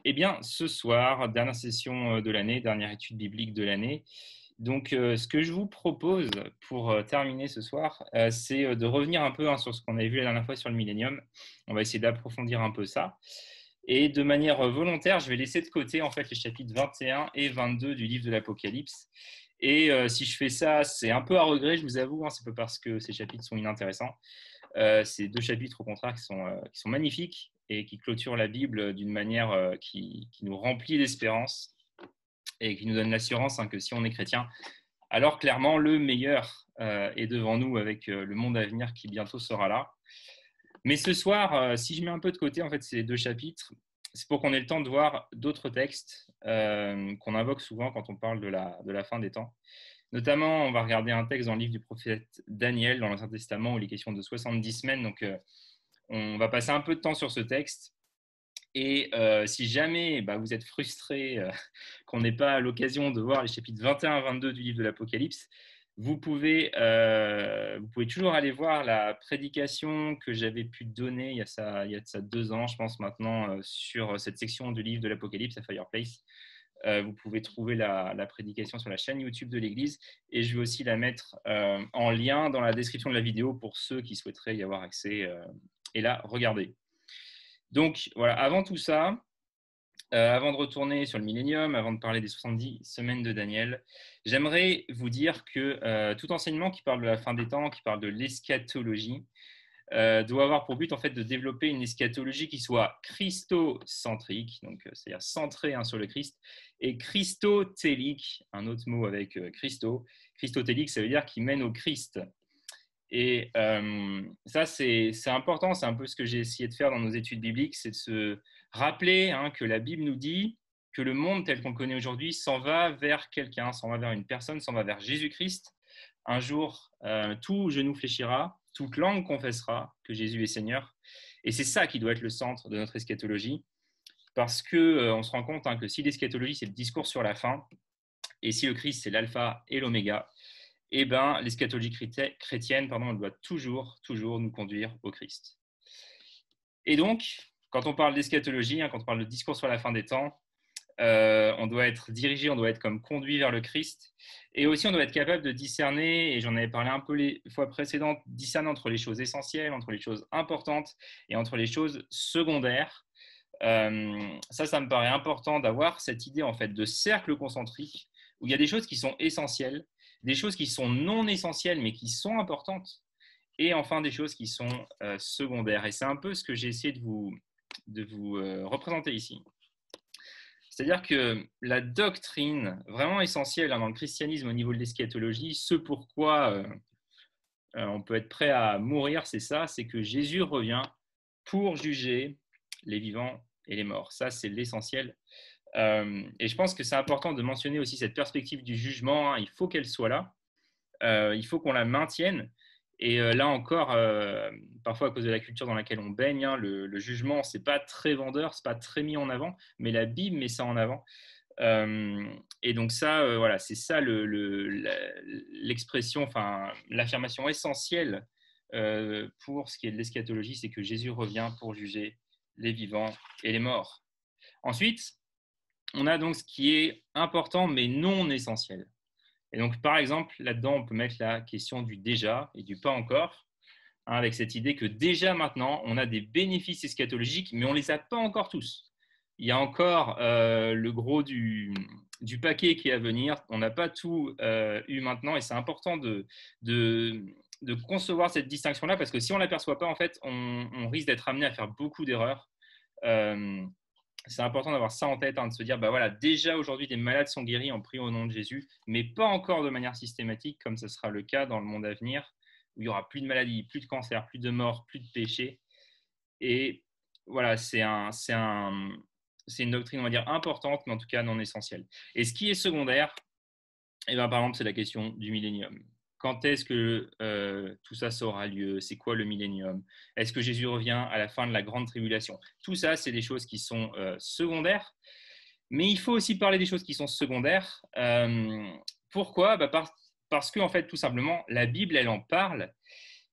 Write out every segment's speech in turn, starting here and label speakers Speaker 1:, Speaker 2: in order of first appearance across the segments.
Speaker 1: Eh bien, ce soir, dernière session de l'année, dernière étude biblique de l'année. Donc, ce que je vous propose pour terminer ce soir, c'est de revenir un peu sur ce qu'on avait vu la dernière fois sur le millénium. On va essayer d'approfondir un peu ça. Et de manière volontaire, je vais laisser de côté en fait les chapitres 21 et 22 du livre de l'Apocalypse. Et si je fais ça, c'est un peu à regret, je vous avoue, hein, c'est pas parce que ces chapitres sont inintéressants. C'est deux chapitres au contraire qui sont magnifiques et qui clôturent la Bible d'une manière qui nous remplit d'espérance et qui nous donne l'assurance que si on est chrétien, alors clairement le meilleur est devant nous avec le monde à venir qui bientôt sera là. Mais ce soir, si je mets un peu de côté en fait ces deux chapitres, c'est pour qu'on ait le temps de voir d'autres textes qu'on invoque souvent quand on parle de la fin des temps. Notamment, on va regarder un texte dans le livre du prophète Daniel, dans l'Ancien Testament, où il est question de 70 semaines. Donc, on va passer un peu de temps sur ce texte. Et si jamais vous êtes frustré qu'on n'ait pas l'occasion de voir les chapitres 21 à 22 du livre de l'Apocalypse, vous pouvez toujours aller voir la prédication que j'avais pu donner il y a de ça 2 ans, je pense maintenant, sur cette section du livre de l'Apocalypse à Fireplace. Vous pouvez trouver la prédication sur la chaîne YouTube de l'Église et je vais aussi la mettre en lien dans la description de la vidéo pour ceux qui souhaiteraient y avoir accès et la regarder. Donc voilà, avant tout ça, avant de retourner sur le millénium, avant de parler des 70 semaines de Daniel, j'aimerais vous dire que tout enseignement qui parle de la fin des temps, qui parle de l'eschatologie, doit avoir pour but en fait de développer une eschatologie qui soit christocentrique, donc c'est-à-dire centrée sur le Christ, et christotélique, un autre mot avec Christo. Christotélique, ça veut dire qui mène au Christ. Et ça, c'est important, c'est un peu ce que j'ai essayé de faire dans nos études bibliques, c'est de se rappeler que la Bible nous dit que le monde tel qu'on le connaît aujourd'hui s'en va vers quelqu'un, s'en va vers une personne, s'en va vers Jésus-Christ. Un jour, tout genou fléchira, toute langue confessera que Jésus est Seigneur. Et c'est ça qui doit être le centre de notre eschatologie, parce qu'on se rend compte que si l'eschatologie, c'est le discours sur la fin, et si le Christ, c'est l'alpha et l'oméga, eh ben, l'eschatologie chrétienne, elle doit toujours nous conduire au Christ. Et donc, quand on parle d'eschatologie, quand on parle de discours sur la fin des temps, on doit être dirigé, on doit être comme conduit vers le Christ. Et aussi, on doit être capable de discerner, et j'en avais parlé un peu les fois précédentes, discerner entre les choses essentielles, entre les choses importantes et entre les choses secondaires. Ça me paraît important d'avoir cette idée en fait de cercle concentrique où il y a des choses qui sont essentielles, des choses qui sont non essentielles mais qui sont importantes, et enfin des choses qui sont secondaires. Et c'est un peu ce que j'ai essayé de vous représenter ici. C'est-à-dire que la doctrine vraiment essentielle dans le christianisme au niveau de l'eschatologie, ce pourquoi on peut être prêt à mourir, c'est ça, c'est que Jésus revient pour juger les vivants et les morts. Ça, c'est l'essentiel. Et je pense que c'est important de mentionner aussi cette perspective du jugement. Il faut qu'elle soit là. Il faut qu'on la maintienne. Et là encore, parfois à cause de la culture dans laquelle on baigne, le jugement, c'est pas très vendeur, c'est pas très mis en avant, mais la Bible met ça en avant. Et donc ça, voilà, c'est ça l'expression, enfin l'affirmation essentielle pour ce qui est de l'eschatologie, c'est que Jésus revient pour juger les vivants et les morts. Ensuite, on a donc ce qui est important mais non essentiel. Et donc, par exemple, là-dedans, on peut mettre la question du déjà et du pas encore, avec cette idée que déjà maintenant, on a des bénéfices eschatologiques, mais on ne les a pas encore tous. Il y a encore le gros du paquet qui est à venir. On n'a pas tout eu maintenant, et c'est important de concevoir cette distinction-là, parce que si on ne l'aperçoit pas, en fait, on risque d'être amené à faire beaucoup d'erreurs. C'est important d'avoir ça en tête, de se dire, voilà, déjà aujourd'hui, des malades sont guéris en priant au nom de Jésus, mais pas encore de manière systématique, comme ce sera le cas dans le monde à venir, où il n'y aura plus de maladies, plus de cancer, plus de mort, plus de péché. Et voilà, c'est une doctrine, on va dire, importante, mais en tout cas non essentielle. Et ce qui est secondaire, par exemple, c'est la question du millénium. Quand est-ce que tout ça aura lieu? C'est quoi le millénium? Est-ce que Jésus revient à la fin de la grande tribulation? Tout ça, c'est des choses qui sont secondaires. Mais il faut aussi parler des choses qui sont secondaires. Pourquoi? Parce que, en fait, tout simplement, la Bible, elle en parle.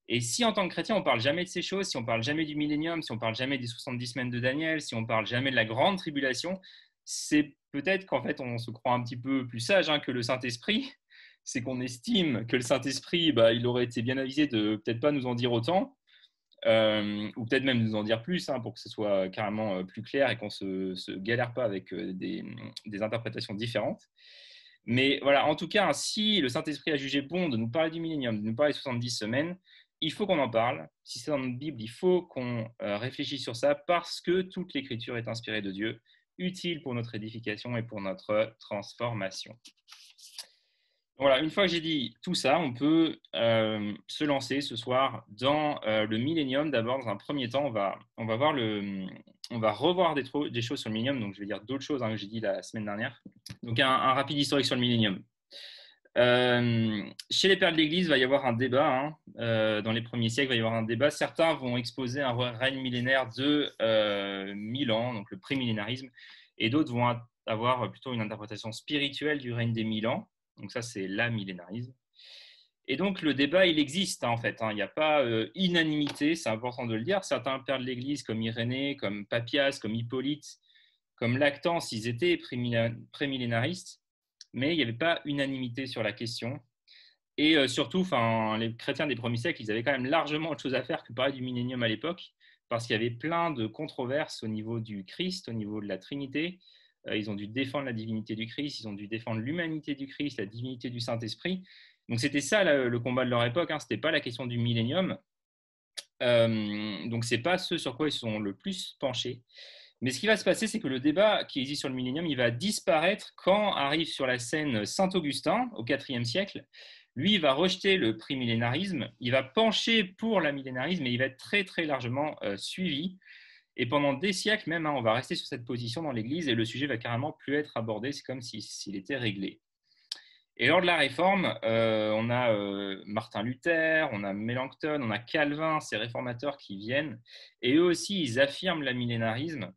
Speaker 1: Et si en tant que chrétien, on ne parle jamais de ces choses, si on ne parle jamais du millénium, si on ne parle jamais des 70 semaines de Daniel, si on ne parle jamais de la grande tribulation, c'est peut-être qu'en fait, on se croit un petit peu plus sage que le Saint-Esprit. C'est qu'on estime que le Saint-Esprit, il aurait été bien avisé de peut-être pas nous en dire autant, ou peut-être même nous en dire plus, pour que ce soit carrément plus clair et qu'on ne se galère pas avec des interprétations différentes. Mais voilà, en tout cas, si le Saint-Esprit a jugé bon de nous parler du millénium, de nous parler de 70 semaines, il faut qu'on en parle. Si c'est dans notre Bible, il faut qu'on réfléchisse sur ça parce que toute l'Écriture est inspirée de Dieu, utile pour notre édification et pour notre transformation. Voilà, une fois que j'ai dit tout ça, on peut se lancer ce soir dans le millénium. D'abord, dans un premier temps, on va revoir des choses sur le millénium. Donc, je vais dire d'autres choses que j'ai dit la semaine dernière. Donc, un rapide historique sur le millénium. Chez les pères de l'Église, il va y avoir un débat. Dans les premiers siècles, il va y avoir un débat. Certains vont exposer un règne millénaire de 1000 ans, donc le prémillénarisme, et d'autres vont avoir plutôt une interprétation spirituelle du règne des 1000 ans. Donc ça, c'est l'amillénarisme. Et donc, le débat, il existe en fait. Il n'y a pas unanimité, c'est important de le dire. Certains pères de l'Église, comme Irénée, comme Papias, comme Hippolyte, comme Lactance, ils étaient prémillénaristes, mais il n'y avait pas unanimité sur la question. Et surtout, les chrétiens des premiers siècles, ils avaient quand même largement autre chose à faire que parler du millénium à l'époque, parce qu'il y avait plein de controverses au niveau du Christ, au niveau de la Trinité. Ils ont dû défendre la divinité du Christ, ils ont dû défendre l'humanité du Christ, la divinité du Saint-Esprit. Donc c'était ça le combat de leur époque, ce n'était pas la question du millénium. Donc ce n'est pas ce sur quoi ils sont le plus penchés. Mais ce qui va se passer, c'est que le débat qui existe sur le millénium, il va disparaître quand arrive sur la scène Saint Augustin au IVe siècle. Lui, il va rejeter le prémillénarisme, il va pencher pour l'amillénarisme et il va être très très largement suivi. Et pendant des siècles même, on va rester sur cette position dans l'Église et le sujet va carrément plus être abordé. C'est comme s'il était réglé. Et lors de la Réforme, on a Martin Luther, on a Mélenchon, on a Calvin, ces réformateurs qui viennent. Et eux aussi, ils affirment l'amillénarisme.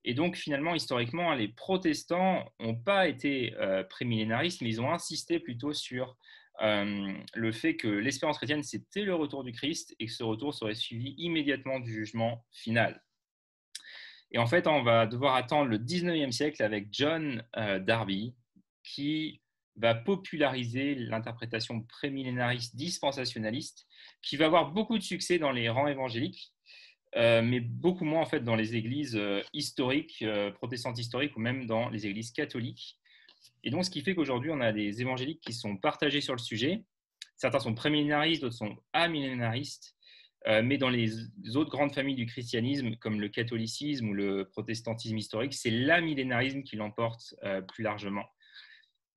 Speaker 1: Et donc, finalement, historiquement, les protestants n'ont pas été prémillénaristes, mais ils ont insisté plutôt sur le fait que l'espérance chrétienne, c'était le retour du Christ et que ce retour serait suivi immédiatement du jugement final. Et en fait, on va devoir attendre le 19e siècle avec John Darby, qui va populariser l'interprétation prémillénariste dispensationaliste, qui va avoir beaucoup de succès dans les rangs évangéliques, mais beaucoup moins en fait dans les églises historiques, protestantes historiques, ou même dans les églises catholiques. Et donc, ce qui fait qu'aujourd'hui, on a des évangéliques qui sont partagés sur le sujet. Certains sont prémillénaristes, d'autres sont amillénaristes. Mais dans les autres grandes familles du christianisme, comme le catholicisme ou le protestantisme historique, c'est l'amillénarisme qui l'emporte plus largement.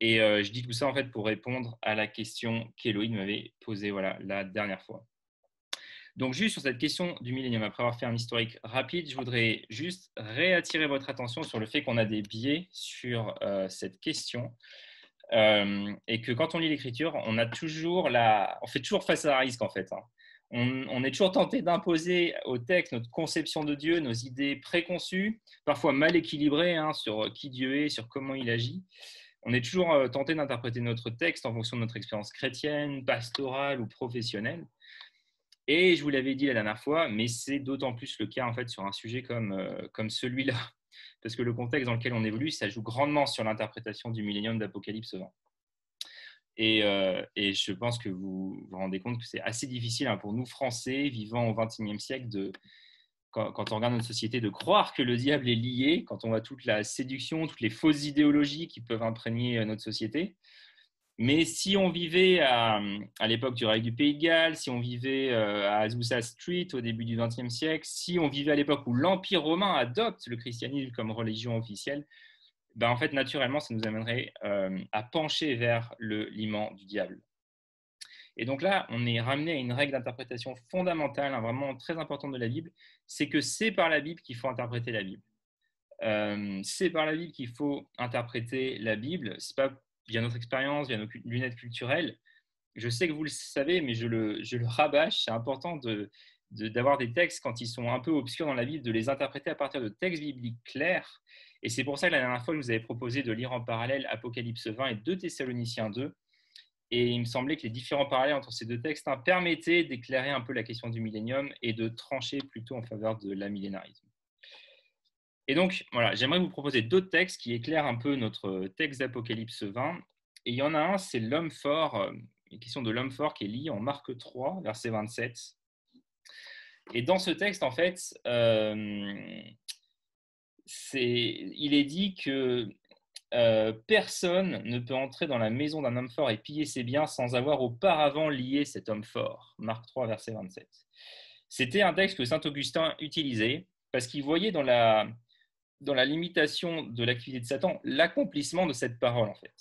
Speaker 1: Et je dis tout ça en fait pour répondre à la question qu'Éloïde m'avait posée la dernière fois. Donc juste sur cette question du millénium, après avoir fait un historique rapide, je voudrais juste réattirer votre attention sur le fait qu'on a des biais sur cette question. Et que quand on lit l'Écriture, on fait toujours face à un risque en fait. On est toujours tenté d'imposer au texte notre conception de Dieu, nos idées préconçues, parfois mal équilibrées sur qui Dieu est, sur comment il agit. On est toujours tenté d'interpréter notre texte en fonction de notre expérience chrétienne, pastorale ou professionnelle. Et je vous l'avais dit la dernière fois, mais c'est d'autant plus le cas en fait sur un sujet comme celui-là, parce que le contexte dans lequel on évolue, ça joue grandement sur l'interprétation du millénium d'Apocalypse 20. Et je pense que vous vous rendez compte que c'est assez difficile pour nous, Français, vivant au XXIe siècle, quand on regarde notre société, de croire que le diable est lié, quand on voit toute la séduction, toutes les fausses idéologies qui peuvent imprégner notre société. Mais si on vivait à l'époque du règne du Pays de Galles, si on vivait à Azusa Street au début du XXe siècle, si on vivait à l'époque où l'Empire romain adopte le christianisme comme religion officielle, en fait, naturellement, ça nous amènerait à pencher vers le liman du diable. Et donc là, on est ramené à une règle d'interprétation fondamentale, vraiment très importante de la Bible, c'est que c'est par la Bible qu'il faut interpréter la Bible. C'est par la Bible qu'il faut interpréter la Bible. Ce n'est pas via notre expérience, via nos lunettes culturelles. Je sais que vous le savez, mais je le rabâche. C'est important d'avoir des textes, quand ils sont un peu obscurs dans la Bible, de les interpréter à partir de textes bibliques clairs. Et c'est pour ça que la dernière fois, je vous avais proposé de lire en parallèle Apocalypse 20 et 2 Thessaloniciens 2. Et il me semblait que les différents parallèles entre ces deux textes permettaient d'éclairer un peu la question du millénium et de trancher plutôt en faveur de l'amillénarisme. Et donc, voilà, j'aimerais vous proposer d'autres textes qui éclairent un peu notre texte d'Apocalypse 20. Et il y en a un, c'est l'homme fort, une question de l'homme fort qui est liée en Marc 3, verset 27. Et dans ce texte, en fait, il est dit que personne ne peut entrer dans la maison d'un homme fort et piller ses biens sans avoir auparavant lié cet homme fort. Marc 3, verset 27. C'était un texte que saint Augustin utilisait parce qu'il voyait dans la limitation de l'activité de Satan l'accomplissement de cette parole, en fait.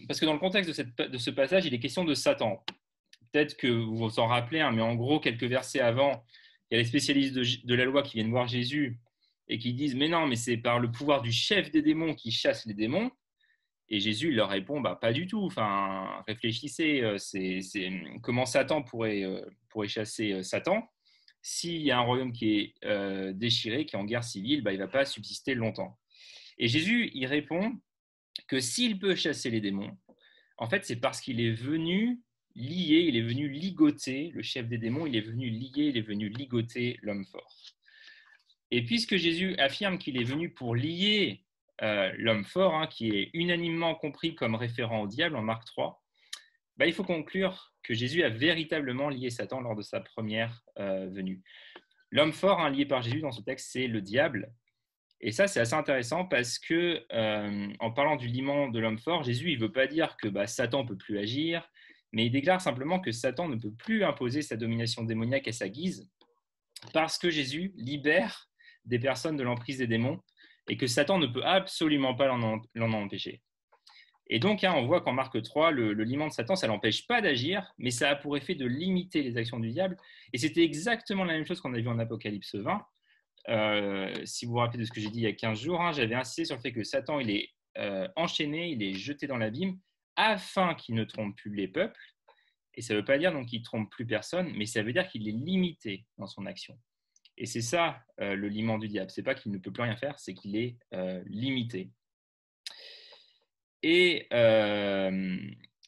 Speaker 1: Parce que dans le contexte de ce passage, il est question de Satan. Peut-être que vous vous en rappelez, hein, mais en gros, quelques versets avant, il y a les spécialistes de la loi qui viennent voir Jésus et qui disent « Mais non, mais c'est par le pouvoir du chef des démons qui chasse les démons ». Et Jésus leur répond bah, « Pas du tout, enfin, réfléchissez, comment Satan pourrait chasser Satan? S'il y a un royaume qui est déchiré, qui est en guerre civile, bah, il ne va pas subsister longtemps. » Et Jésus, il répond que s'il peut chasser les démons, en fait, c'est parce qu'il est venu lier, il est venu ligoter le chef des démons, il est venu lier, il est venu ligoter l'homme fort. Et puisque Jésus affirme qu'il est venu pour lier l'homme fort, hein, qui est unanimement compris comme référent au diable en Marc 3, bah, il faut conclure que Jésus a véritablement lié Satan lors de sa première venue. L'homme fort, hein, lié par Jésus dans ce texte, c'est le diable. Et ça, c'est assez intéressant parce que, en parlant du liement de l'homme fort, Jésus, il ne veut pas dire que Satan ne peut plus agir, mais il déclare simplement que Satan ne peut plus imposer sa domination démoniaque à sa guise, parce que Jésus libère des personnes de l'emprise des démons et que Satan ne peut absolument pas l'en empêcher. Et donc, hein, on voit qu'en Marc 3, le liement de Satan, ça ne l'empêche pas d'agir, mais ça a pour effet de limiter les actions du diable. Et c'était exactement la même chose qu'on a vu en Apocalypse 20. Si vous vous rappelez de ce que j'ai dit il y a 15 jours, hein, j'avais insisté sur le fait que Satan, il est enchaîné, il est jeté dans l'abîme afin qu'il ne trompe plus les peuples. Et ça ne veut pas dire donc qu'il ne trompe plus personne, mais ça veut dire qu'il est limité dans son action. Et c'est ça le liement du diable. Ce n'est pas qu'il ne peut plus rien faire, c'est qu'il est limité. Et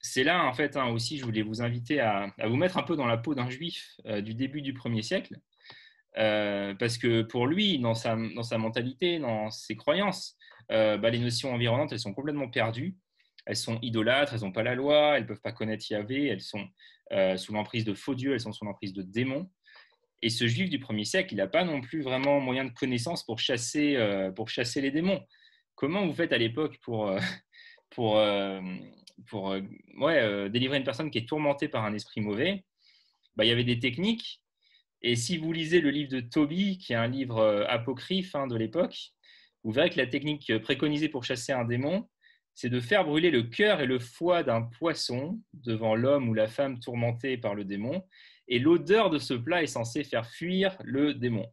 Speaker 1: c'est là, en fait, hein, aussi, je voulais vous inviter à vous mettre un peu dans la peau d'un juif du début du 1er siècle. Parce que pour lui, dans sa mentalité, dans ses croyances, les notions environnantes, elles sont complètement perdues. Elles sont idolâtres, elles n'ont pas la loi, elles ne peuvent pas connaître Yahvé, elles sont sous l'emprise de faux dieux, elles sont sous l'emprise de démons. Et ce juif du 1er siècle, il n'a pas non plus vraiment moyen de connaissance pour chasser les démons. Comment vous faites à l'époque pour délivrer une personne qui est tourmentée par un esprit mauvais? Il y avait des techniques. Et si vous lisez le livre de Tobie, qui est un livre apocryphe de l'époque, vous verrez que la technique préconisée pour chasser un démon, c'est de faire brûler le cœur et le foie d'un poisson devant l'homme ou la femme tourmenté par le démon. Et l'odeur de ce plat est censée faire fuir le démon.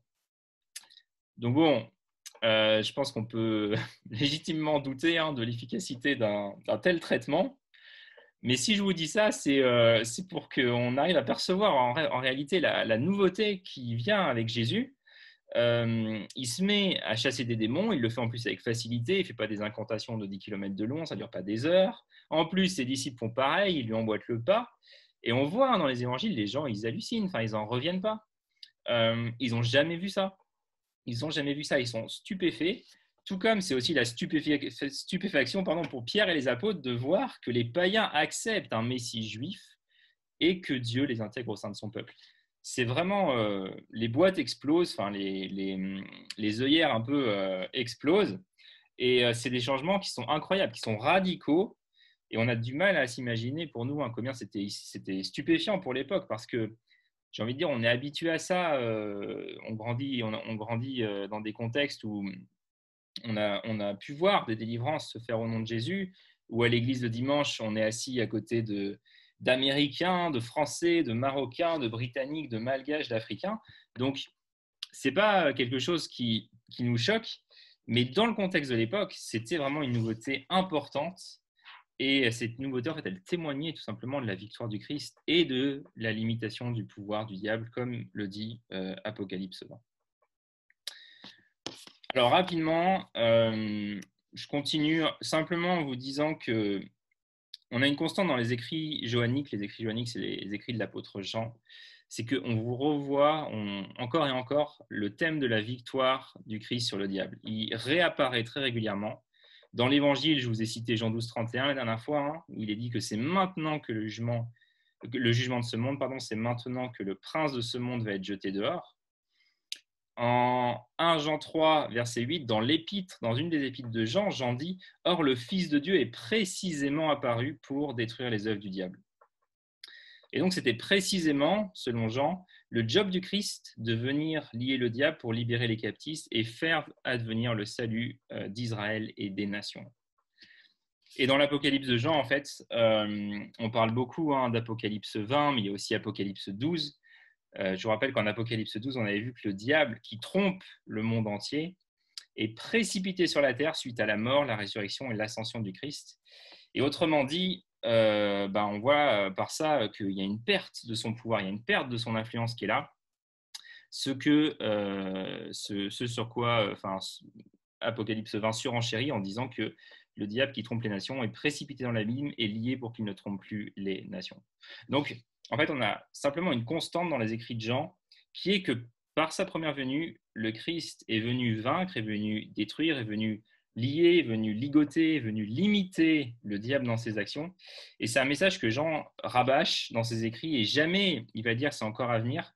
Speaker 1: Donc bon, je pense qu'on peut légitimement douter de l'efficacité d'un tel traitement. Mais si je vous dis ça, c'est pour qu'on arrive à percevoir en réalité la nouveauté qui vient avec Jésus. Il se met à chasser des démons, il le fait en plus avec facilité, il ne fait pas des incantations de 10 km de long, ça ne dure pas des heures. En plus, ses disciples font pareil, ils lui emboîtent le pas. Et on voit dans les évangiles, les gens, ils hallucinent, enfin, ils n'en reviennent pas. Ils n'ont jamais vu ça. Ils n'ont jamais vu ça, ils sont stupéfaits. Tout comme c'est aussi la stupéfaction pour Pierre et les apôtres de voir que les païens acceptent un Messie juif et que Dieu les intègre au sein de son peuple. C'est vraiment, les boîtes explosent, enfin, les œillères un peu explosent, et c'est des changements qui sont incroyables, qui sont radicaux, et on a du mal à s'imaginer. Pour nous, combien c'était stupéfiant pour l'époque, parce que j'ai envie de dire, on est habitué à ça, on grandit dans des contextes où on a pu voir des délivrances se faire au nom de Jésus, où à l'église le dimanche, on est assis à côté d'Américains, de Français, de Marocains, de Britanniques, de Malgaches, d'Africains. Donc, ce n'est pas quelque chose qui nous choque, mais dans le contexte de l'époque, c'était vraiment une nouveauté importante. Et cette nouveauté, en fait, elle témoignait tout simplement de la victoire du Christ et de la limitation du pouvoir du diable, comme le dit Apocalypse 20. Alors, rapidement, je continue simplement en vous disant que on a une constante dans les écrits johanniques. Les écrits johanniques, c'est les écrits de l'apôtre Jean. C'est qu'on vous revoit encore et encore le thème de la victoire du Christ sur le diable. Il réapparaît très régulièrement. Dans l'Évangile, je vous ai cité Jean 12, 31 la dernière fois, hein, où il est dit que c'est maintenant que le jugement de ce monde, pardon, c'est maintenant que le prince de ce monde va être jeté dehors. En 1 Jean 3, verset 8, dans une des épîtres de Jean, Jean dit « Or, le Fils de Dieu est précisément apparu pour détruire les œuvres du diable. » Et donc, c'était précisément, selon Jean, le job du Christ de venir lier le diable pour libérer les captifs et faire advenir le salut d'Israël et des nations. Et dans l'Apocalypse de Jean, en fait, on parle beaucoup d'Apocalypse 20, mais il y a aussi Apocalypse 12. Je vous rappelle qu'en Apocalypse 12, on avait vu que le diable, qui trompe le monde entier, est précipité sur la terre suite à la mort, la résurrection et l'ascension du Christ. Et autrement dit, on voit par ça qu'il y a une perte de son pouvoir, il y a une perte de son influence qui est là. Ce sur quoi Apocalypse 20 surenchérit en disant que le diable qui trompe les nations est précipité dans l'abîme et lié pour qu'il ne trompe plus les nations. Donc, en fait, on a simplement une constante dans les écrits de Jean qui est que par sa première venue, le Christ est venu vaincre, est venu détruire, est venu lier, est venu ligoter, est venu limiter le diable dans ses actions. Et c'est un message que Jean rabâche dans ses écrits et jamais il va dire c'est encore à venir.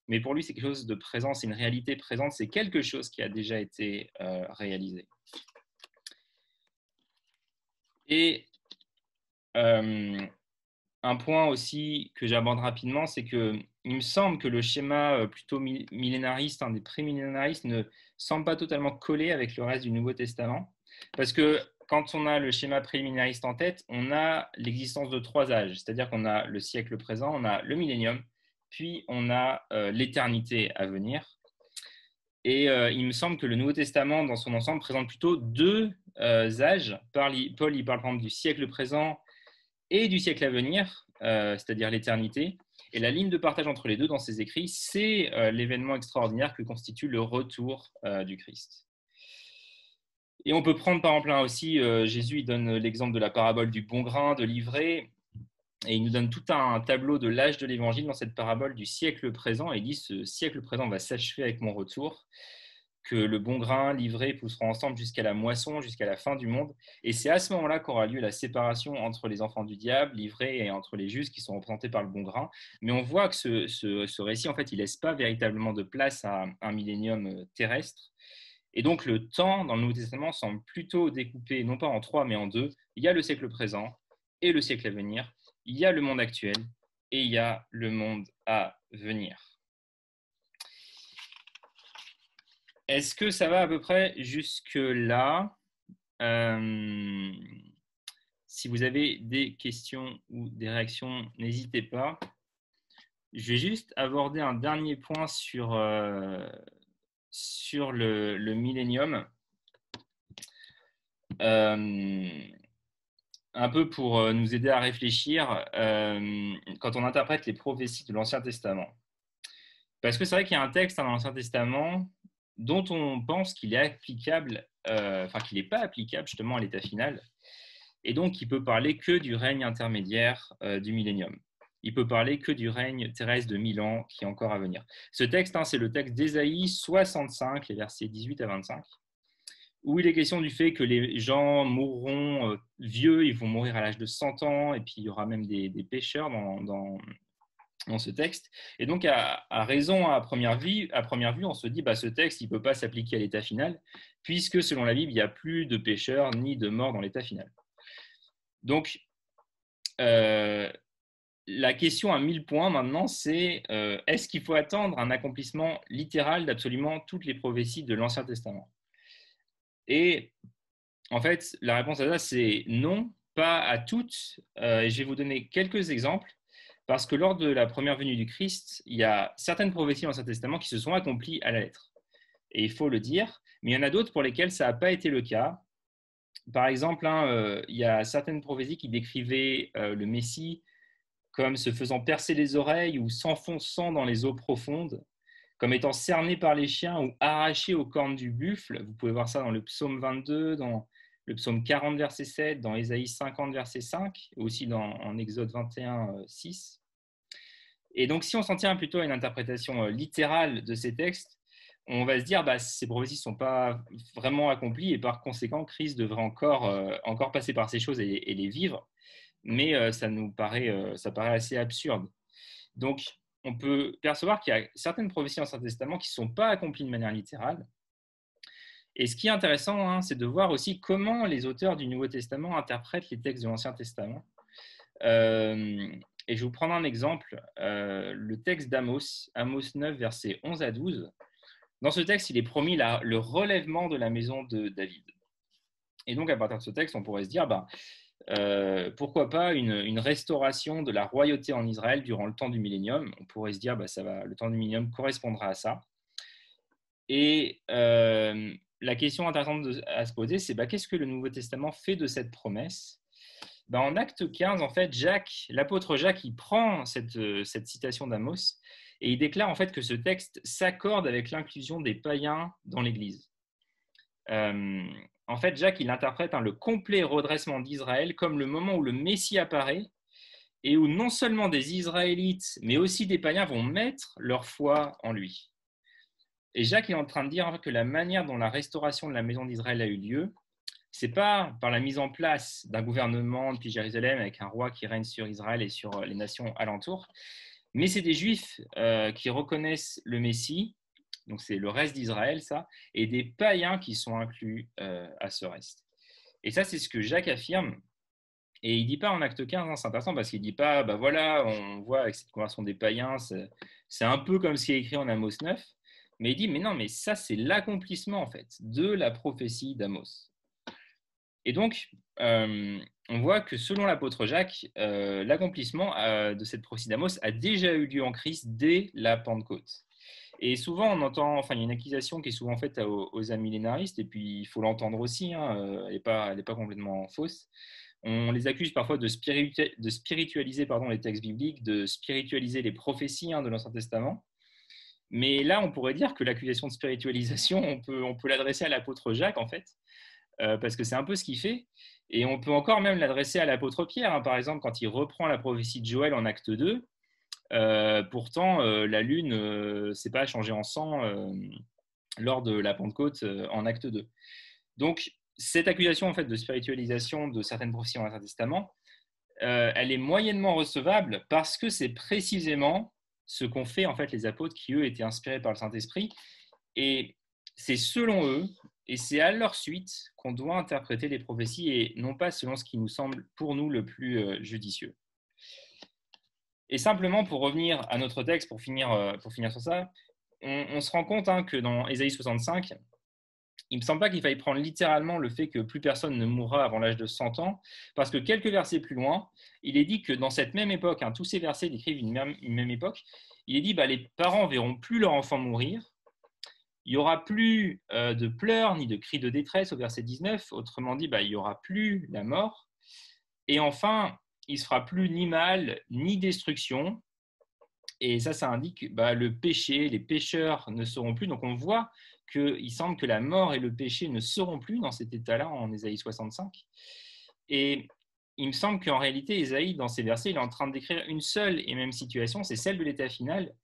Speaker 1: Mais pour lui, c'est quelque chose de présent, c'est une réalité présente, c'est quelque chose qui a déjà été réalisé. Et un point aussi que j'aborde rapidement, c'est qu'il me semble que le schéma plutôt millénariste, des prémillénaristes, ne semble pas totalement coller avec le reste du Nouveau Testament. Parce que quand on a le schéma prémillénariste en tête, on a l'existence de 3 âges, c'est-à-dire qu'on a le siècle présent, on a le millénium, puis on a l'éternité à venir. Et il me semble que le Nouveau Testament, dans son ensemble, présente plutôt 2 âges. Paul, il parle par exemple du siècle présent et du siècle à venir, c'est-à-dire l'éternité. Et la ligne de partage entre les deux dans ses écrits, c'est l'événement extraordinaire que constitue le retour du Christ. Et on peut prendre par exemple aussi, Jésus il donne l'exemple de la parabole du bon grain, de l'ivraie, et il nous donne tout un tableau de l'âge de l'évangile dans cette parabole du siècle présent. Et il dit, ce siècle présent va s'achever avec mon retour, que le bon grain, l'ivraie pousseront ensemble jusqu'à la moisson, jusqu'à la fin du monde. Et c'est à ce moment-là qu'aura lieu la séparation entre les enfants du diable, l'ivraie, et entre les justes qui sont représentés par le bon grain. Mais on voit que ce récit, en fait, il ne laisse pas véritablement de place à un millénium terrestre. Et donc, le temps dans le Nouveau Testament semble plutôt découpé, non pas en 3, mais en 2. Il y a le siècle présent et le siècle à venir. Il y a le monde actuel et il y a le monde à venir. Est-ce que ça va à peu près jusque-là? Si vous avez des questions ou des réactions, n'hésitez pas. Je vais juste aborder un dernier point sur le millénium. Un peu pour nous aider à réfléchir quand on interprète les prophéties de l'Ancien Testament. Parce que c'est vrai qu'il y a un texte dans l'Ancien Testament dont on pense qu'il est applicable, qu'il n'est pas applicable justement à l'état final, et donc il peut parler que du règne intermédiaire du millénium. Il peut parler que du règne terrestre de 1000 ans qui est encore à venir. Ce texte, c'est le texte d'Ésaïe 65, les versets 18 à 25, où il est question du fait que les gens mourront vieux, ils vont mourir à l'âge de 100 ans, et puis il y aura même des pécheurs dans ce texte. Et donc, à raison, à première vue, on se dit, ce texte, il ne peut pas s'appliquer à l'état final, puisque selon la Bible, il n'y a plus de pécheurs ni de morts dans l'état final. Donc, la question à 1000 points maintenant, c'est est-ce qu'il faut attendre un accomplissement littéral d'absolument toutes les prophéties de l'Ancien Testament? Et en fait, la réponse à ça, c'est non, pas à toutes. Et je vais vous donner quelques exemples. Parce que lors de la première venue du Christ, il y a certaines prophéties dans l'Ancien Testament qui se sont accomplies à la lettre. Et il faut le dire, mais il y en a d'autres pour lesquelles ça n'a pas été le cas. Par exemple, il y a certaines prophéties qui décrivaient le Messie comme se faisant percer les oreilles ou s'enfonçant dans les eaux profondes, comme étant cerné par les chiens ou arraché aux cornes du buffle. Vous pouvez voir ça dans le psaume 22, dans le psaume 40, verset 7, dans Ésaïe 50, verset 5, et aussi en Exode 21, 6. Et donc, si on s'en tient plutôt à une interprétation littérale de ces textes, on va se dire bah, ces prophéties ne sont pas vraiment accomplies et par conséquent, Christ devrait encore passer par ces choses et les vivre. Mais ça paraît assez absurde. Donc, on peut percevoir qu'il y a certaines prophéties dans l'Ancien Testament qui ne sont pas accomplies de manière littérale. Et ce qui est intéressant, hein, c'est de voir aussi comment les auteurs du Nouveau Testament interprètent les textes de l'Ancien Testament. Et je vais vous prendre un exemple, le texte d'Amos, Amos 9, versets 11 à 12. Dans ce texte, il est promis le relèvement de la maison de David. Et donc, à partir de ce texte, on pourrait se dire, pourquoi pas une restauration de la royauté en Israël durant le temps du millénium. On pourrait se dire, le temps du millénium correspondra à ça. Et la question intéressante à se poser, c'est qu'est-ce que le Nouveau Testament fait de cette promesse? En Acte 15, en fait, l'apôtre Jacques, il prend cette citation d'Amos et il déclare en fait que ce texte s'accorde avec l'inclusion des païens dans l'Église. En fait, Jacques, il interprète le complet redressement d'Israël comme le moment où le Messie apparaît et où non seulement des Israélites, mais aussi des païens vont mettre leur foi en lui. Et Jacques est en train de dire que la manière dont la restauration de la maison d'Israël a eu lieu, ce n'est pas par la mise en place d'un gouvernement depuis Jérusalem avec un roi qui règne sur Israël et sur les nations alentours, mais c'est des Juifs qui reconnaissent le Messie, donc c'est le reste d'Israël, ça, et des païens qui sont inclus à ce reste. Et ça, c'est ce que Jacques affirme. Et il ne dit pas en acte 15, hein, c'est intéressant parce qu'il ne dit pas, voilà, on voit avec cette conversion des païens, c'est un peu comme ce qui est écrit en Amos 9, mais il dit, mais non, mais ça, c'est l'accomplissement, en fait, de la prophétie d'Amos. Et donc, on voit que selon l'apôtre Jacques, l'accomplissement de cette prophétie d'Amos a déjà eu lieu en Christ dès la Pentecôte. Et souvent, il y a une accusation qui est souvent faite aux amillénaristes, et puis il faut l'entendre aussi, hein, elle n'est pas complètement fausse. On les accuse parfois de spiritualiser les textes bibliques, de spiritualiser les prophéties de l'Ancien Testament. Mais là, on pourrait dire que l'accusation de spiritualisation, on peut l'adresser à l'apôtre Jacques, en fait, parce que c'est un peu ce qu'il fait. Et on peut encore même l'adresser à l'apôtre Pierre, hein, par exemple, quand il reprend la prophétie de Joël en acte 2. Pourtant, la lune s'est pas changée en sang lors de la Pentecôte en acte 2. Donc, cette accusation en fait, de spiritualisation de certaines prophéties dans l'Ancien Testament, elle est moyennement recevable parce que c'est précisément ce qu'ont fait en fait, les apôtres qui, eux, étaient inspirés par le Saint-Esprit. Et c'est selon eux, et c'est à leur suite qu'on doit interpréter les prophéties et non pas selon ce qui nous semble pour nous le plus judicieux. Et simplement pour revenir à notre texte, pour finir sur ça, on se rend compte que dans Ésaïe 65, il ne me semble pas qu'il faille prendre littéralement le fait que plus personne ne mourra avant l'âge de 100 ans, parce que quelques versets plus loin, il est dit que dans cette même époque, tous ces versets décrivent une même époque, il est dit les parents verront plus leur enfant mourir, il n'y aura plus de pleurs ni de cris de détresse au verset 19, autrement dit, il n'y aura plus la mort, et enfin, il ne se fera plus ni mal ni destruction, et ça indique le péché, les pécheurs ne seront plus, donc on voit qu'il semble que la mort et le péché ne seront plus dans cet état-là en Ésaïe 65. Et il me semble qu'en réalité, Ésaïe, dans ces versets, il est en train de décrire une seule et même situation, c'est celle de l'état final.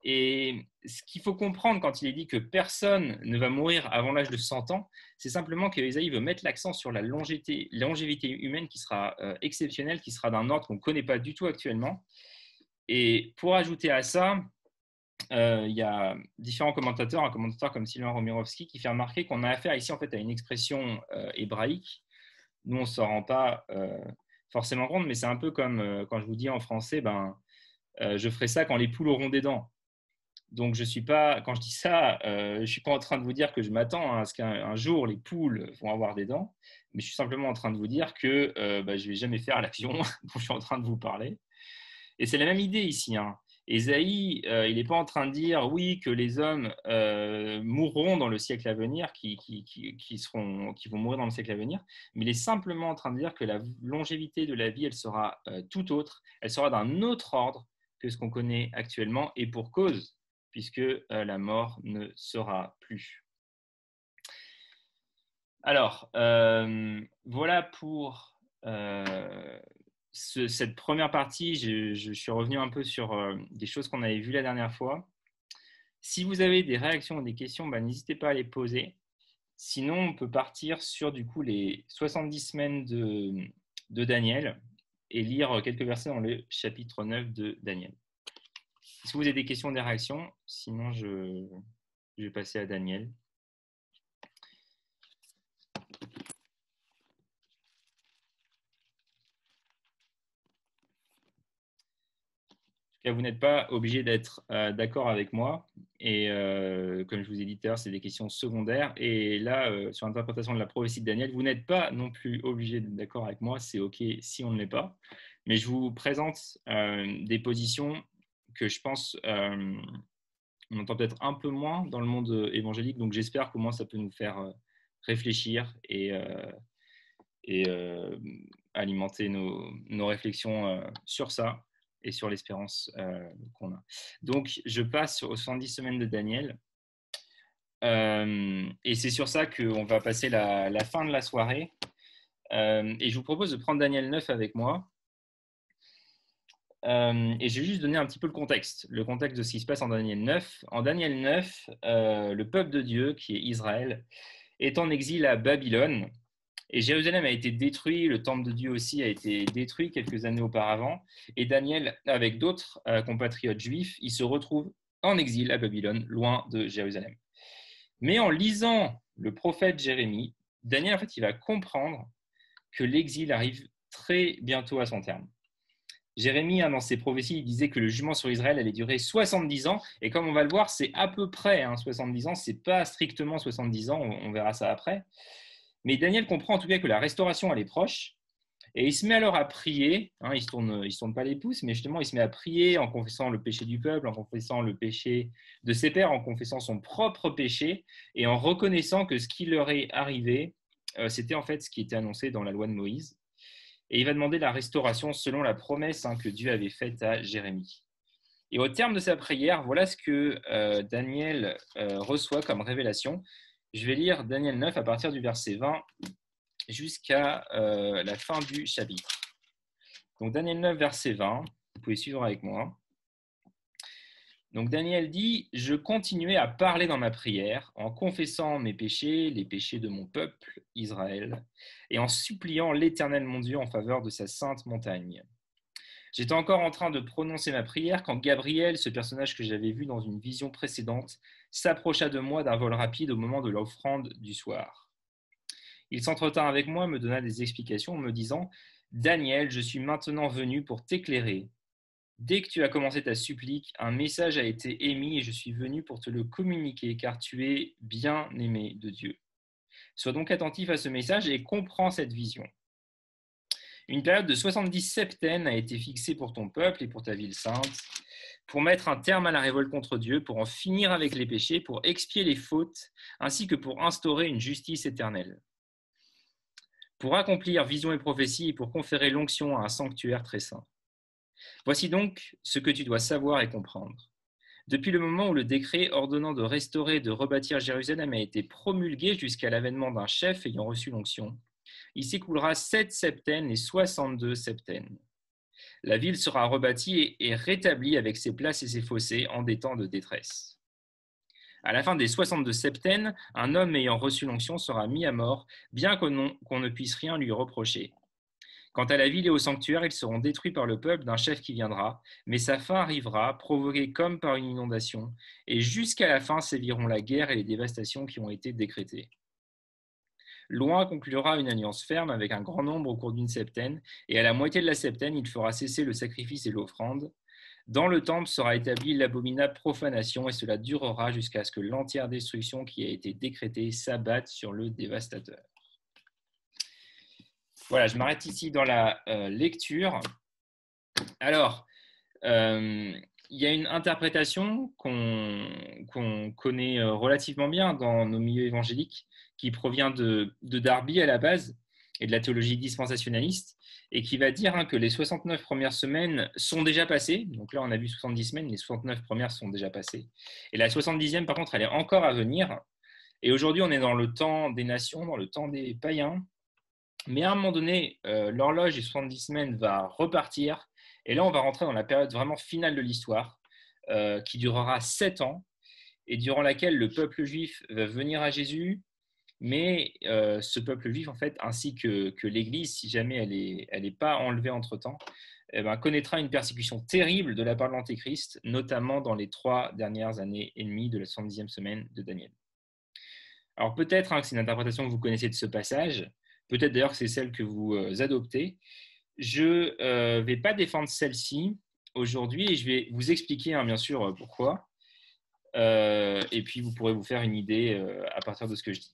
Speaker 1: Et ce qu'il faut comprendre quand il est dit que personne ne va mourir avant l'âge de 100 ans, c'est simplement que Ésaïe veut mettre l'accent sur la longévité humaine qui sera exceptionnelle, qui sera d'un ordre qu'on ne connaît pas du tout actuellement. Et pour ajouter à ça, il y a différents commentateurs, un commentateur comme Sylvain Romirovski, qui fait remarquer qu'on a affaire ici en fait à une expression hébraïque. Nous, on ne s'en rend pas forcément compte, mais c'est un peu comme quand je vous dis en français, je ferai ça quand les poules auront des dents. Donc, quand je dis ça, je ne suis pas en train de vous dire que je m'attends à ce qu'un jour les poules vont avoir des dents, mais je suis simplement en train de vous dire que je ne vais jamais faire l'action dont je suis en train de vous parler. Et c'est la même idée ici. Ésaïe, il n'est pas en train de dire oui que les hommes mourront dans le siècle à venir, qui vont mourir dans le siècle à venir, mais il est simplement en train de dire que la longévité de la vie, elle sera tout autre, elle sera d'un autre ordre que ce qu'on connaît actuellement, et pour cause, puisque la mort ne sera plus. Alors, voilà pour cette première partie. Je suis revenu un peu sur des choses qu'on avait vues la dernière fois. Si vous avez des réactions ou des questions, bah, n'hésitez pas à les poser. Sinon, on peut partir sur du coup les 70 semaines de Daniel et lire quelques versets dans le chapitre 9 de Daniel. Est-ce que vous avez des questions, des réactions? Sinon, je vais passer à Daniel. Vous n'êtes pas obligé d'être d'accord avec moi. Et comme je vous ai dit tout à l'heure, c'est des questions secondaires. Et là, sur l'interprétation de la prophétie de Daniel, vous n'êtes pas non plus obligé d'être d'accord avec moi. C'est OK si on ne l'est pas. Mais je vous présente des positions que je pense on entend peut-être un peu moins dans le monde évangélique. Donc j'espère qu'au moins ça peut nous faire réfléchir et alimenter nos réflexions sur ça et sur l'espérance qu'on a. Donc, je passe aux 110 semaines de Daniel. Et c'est sur ça qu'on va passer la fin de la soirée. Et je vous propose de prendre Daniel 9 avec moi. Et je vais juste donner un petit peu le contexte de ce qui se passe en Daniel 9. En Daniel 9, le peuple de Dieu, qui est Israël, est en exil à Babylone. Et Jérusalem a été détruit, le temple de Dieu aussi a été détruit quelques années auparavant. Et Daniel, avec d'autres compatriotes juifs, il se retrouve en exil à Babylone, loin de Jérusalem. Mais en lisant le prophète Jérémie, Daniel, en fait, il va comprendre que l'exil arrive très bientôt à son terme. Jérémie, dans ses prophéties, il disait que le jugement sur Israël allait durer 70 ans. Et comme on va le voir, c'est à peu près 70 ans. Ce n'est pas strictement 70 ans, on verra ça après. Mais Daniel comprend en tout cas que la restauration, elle est proche. Et il se met alors à prier. Il ne se tourne pas les pouces, mais justement, il se met à prier en confessant le péché du peuple, en confessant le péché de ses pères, en confessant son propre péché et en reconnaissant que ce qui leur est arrivé, c'était en fait ce qui était annoncé dans la loi de Moïse. Et il va demander la restauration selon la promesse que Dieu avait faite à Jérémie. Et au terme de sa prière, voilà ce que Daniel reçoit comme révélation. Je vais lire Daniel 9 à partir du verset 20 jusqu'à la fin du chapitre. Donc Daniel 9, verset 20, vous pouvez suivre avec moi. Donc Daniel dit « Je continuais à parler dans ma prière en confessant mes péchés, les péchés de mon peuple, Israël, et en suppliant l'Éternel mon Dieu en faveur de sa sainte montagne. J'étais encore en train de prononcer ma prière quand Gabriel, ce personnage que j'avais vu dans une vision précédente, s'approcha de moi d'un vol rapide au moment de l'offrande du soir. Il s'entretint avec moi, me donna des explications en me disant « Daniel, je suis maintenant venu pour t'éclairer. Dès que tu as commencé ta supplique, un message a été émis et je suis venu pour te le communiquer, car tu es bien aimé de Dieu. Sois donc attentif à ce message et comprends cette vision. Une période de 70 septaines a été fixée pour ton peuple et pour ta ville sainte, pour mettre un terme à la révolte contre Dieu, pour en finir avec les péchés, pour expier les fautes, ainsi que pour instaurer une justice éternelle. Pour accomplir vision et prophétie et pour conférer l'onction à un sanctuaire très saint. Voici donc ce que tu dois savoir et comprendre. Depuis le moment où le décret ordonnant de restaurer et de rebâtir Jérusalem a été promulgué jusqu'à l'avènement d'un chef ayant reçu l'onction, il s'écoulera 7 septaines et 62 septaines. La ville sera rebâtie et rétablie avec ses places et ses fossés en des temps de détresse. À la fin des 62 septaines, un homme ayant reçu l'onction sera mis à mort, bien qu'on ne puisse rien lui reprocher. Quant à la ville et au sanctuaire, ils seront détruits par le peuple d'un chef qui viendra, mais sa fin arrivera, provoquée comme par une inondation, et jusqu'à la fin séviront la guerre et les dévastations qui ont été décrétées. Loin conclura une alliance ferme avec un grand nombre au cours d'une septaine, et à la moitié de la septaine, il fera cesser le sacrifice et l'offrande. Dans le temple sera établie l'abominable profanation, et cela durera jusqu'à ce que l'entière destruction qui a été décrétée s'abatte sur le dévastateur. Voilà, je m'arrête ici dans la lecture. Alors, il y a une interprétation qu'on connaît relativement bien dans nos milieux évangéliques, qui provient de Darby à la base et de la théologie dispensationaliste, et qui va dire que les 69 premières semaines sont déjà passées. Donc là, on a vu 70 semaines, les 69 premières sont déjà passées. Et la 70e, par contre, elle est encore à venir. Et aujourd'hui, on est dans le temps des nations, dans le temps des païens. Mais à un moment donné, l'horloge des 70 semaines va repartir. Et là, on va rentrer dans la période vraiment finale de l'histoire, qui durera 7 ans, et durant laquelle le peuple juif va venir à Jésus. Mais ce peuple juif, en fait, ainsi que l'Église, si jamais elle est pas enlevée entre-temps, eh ben, connaîtra une persécution terrible de la part de l'Antéchrist, notamment dans les 3 dernières années et demie de la 70e semaine de Daniel. Alors peut-être que c'est une interprétation que vous connaissez de ce passage, peut-être d'ailleurs que c'est celle que vous adoptez. Je ne vais pas défendre celle-ci aujourd'hui et je vais vous expliquer bien sûr pourquoi. Et puis vous pourrez vous faire une idée à partir de ce que je dis.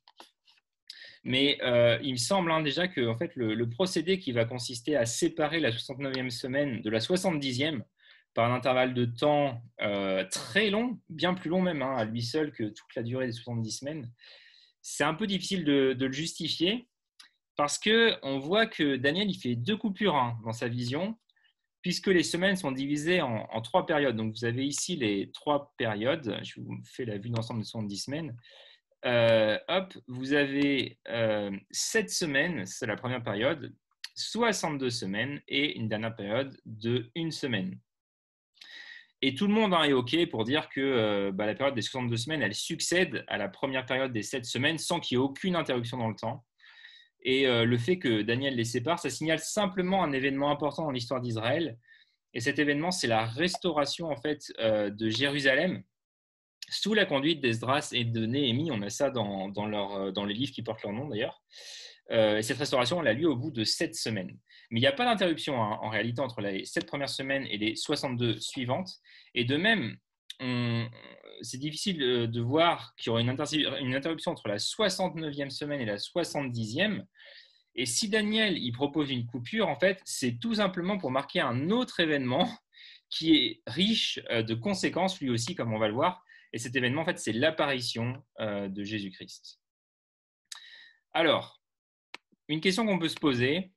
Speaker 1: Mais il me semble déjà que en fait, le procédé qui va consister à séparer la 69e semaine de la 70e par un intervalle de temps très long, bien plus long même, à lui seul que toute la durée des 70 semaines, c'est un peu difficile de le justifier parce qu'on voit que Daniel il fait 2 coupures dans sa vision, puisque les semaines sont divisées en 3 périodes. Donc vous avez ici les 3 périodes. Je vous fais la vue d'ensemble de 70 semaines. Vous avez 7 semaines, c'est la première période, 62 semaines et une dernière période de 1 semaine. Et tout le monde est OK pour dire que la période des 62 semaines, elle succède à la première période des 7 semaines sans qu'il y ait aucune interruption dans le temps. Et le fait que Daniel les sépare, ça signale simplement un événement important dans l'histoire d'Israël. Et cet événement, c'est la restauration en fait de Jérusalem sous la conduite d'Esdras et de Néhémie. On a ça dans les livres qui portent leur nom d'ailleurs. Et cette restauration, elle a lieu au bout de 7 semaines. Mais il n'y a pas d'interruption en réalité entre les 7 premières semaines et les 62 suivantes. Et de même, c'est difficile de voir qu'il y aurait une interruption entre la 69e semaine et la 70e. Et si Daniel il propose une coupure, en fait, c'est tout simplement pour marquer un autre événement qui est riche de conséquences, lui aussi, comme on va le voir. Et cet événement, en fait, c'est l'apparition de Jésus-Christ. Alors, une question qu'on peut se poser,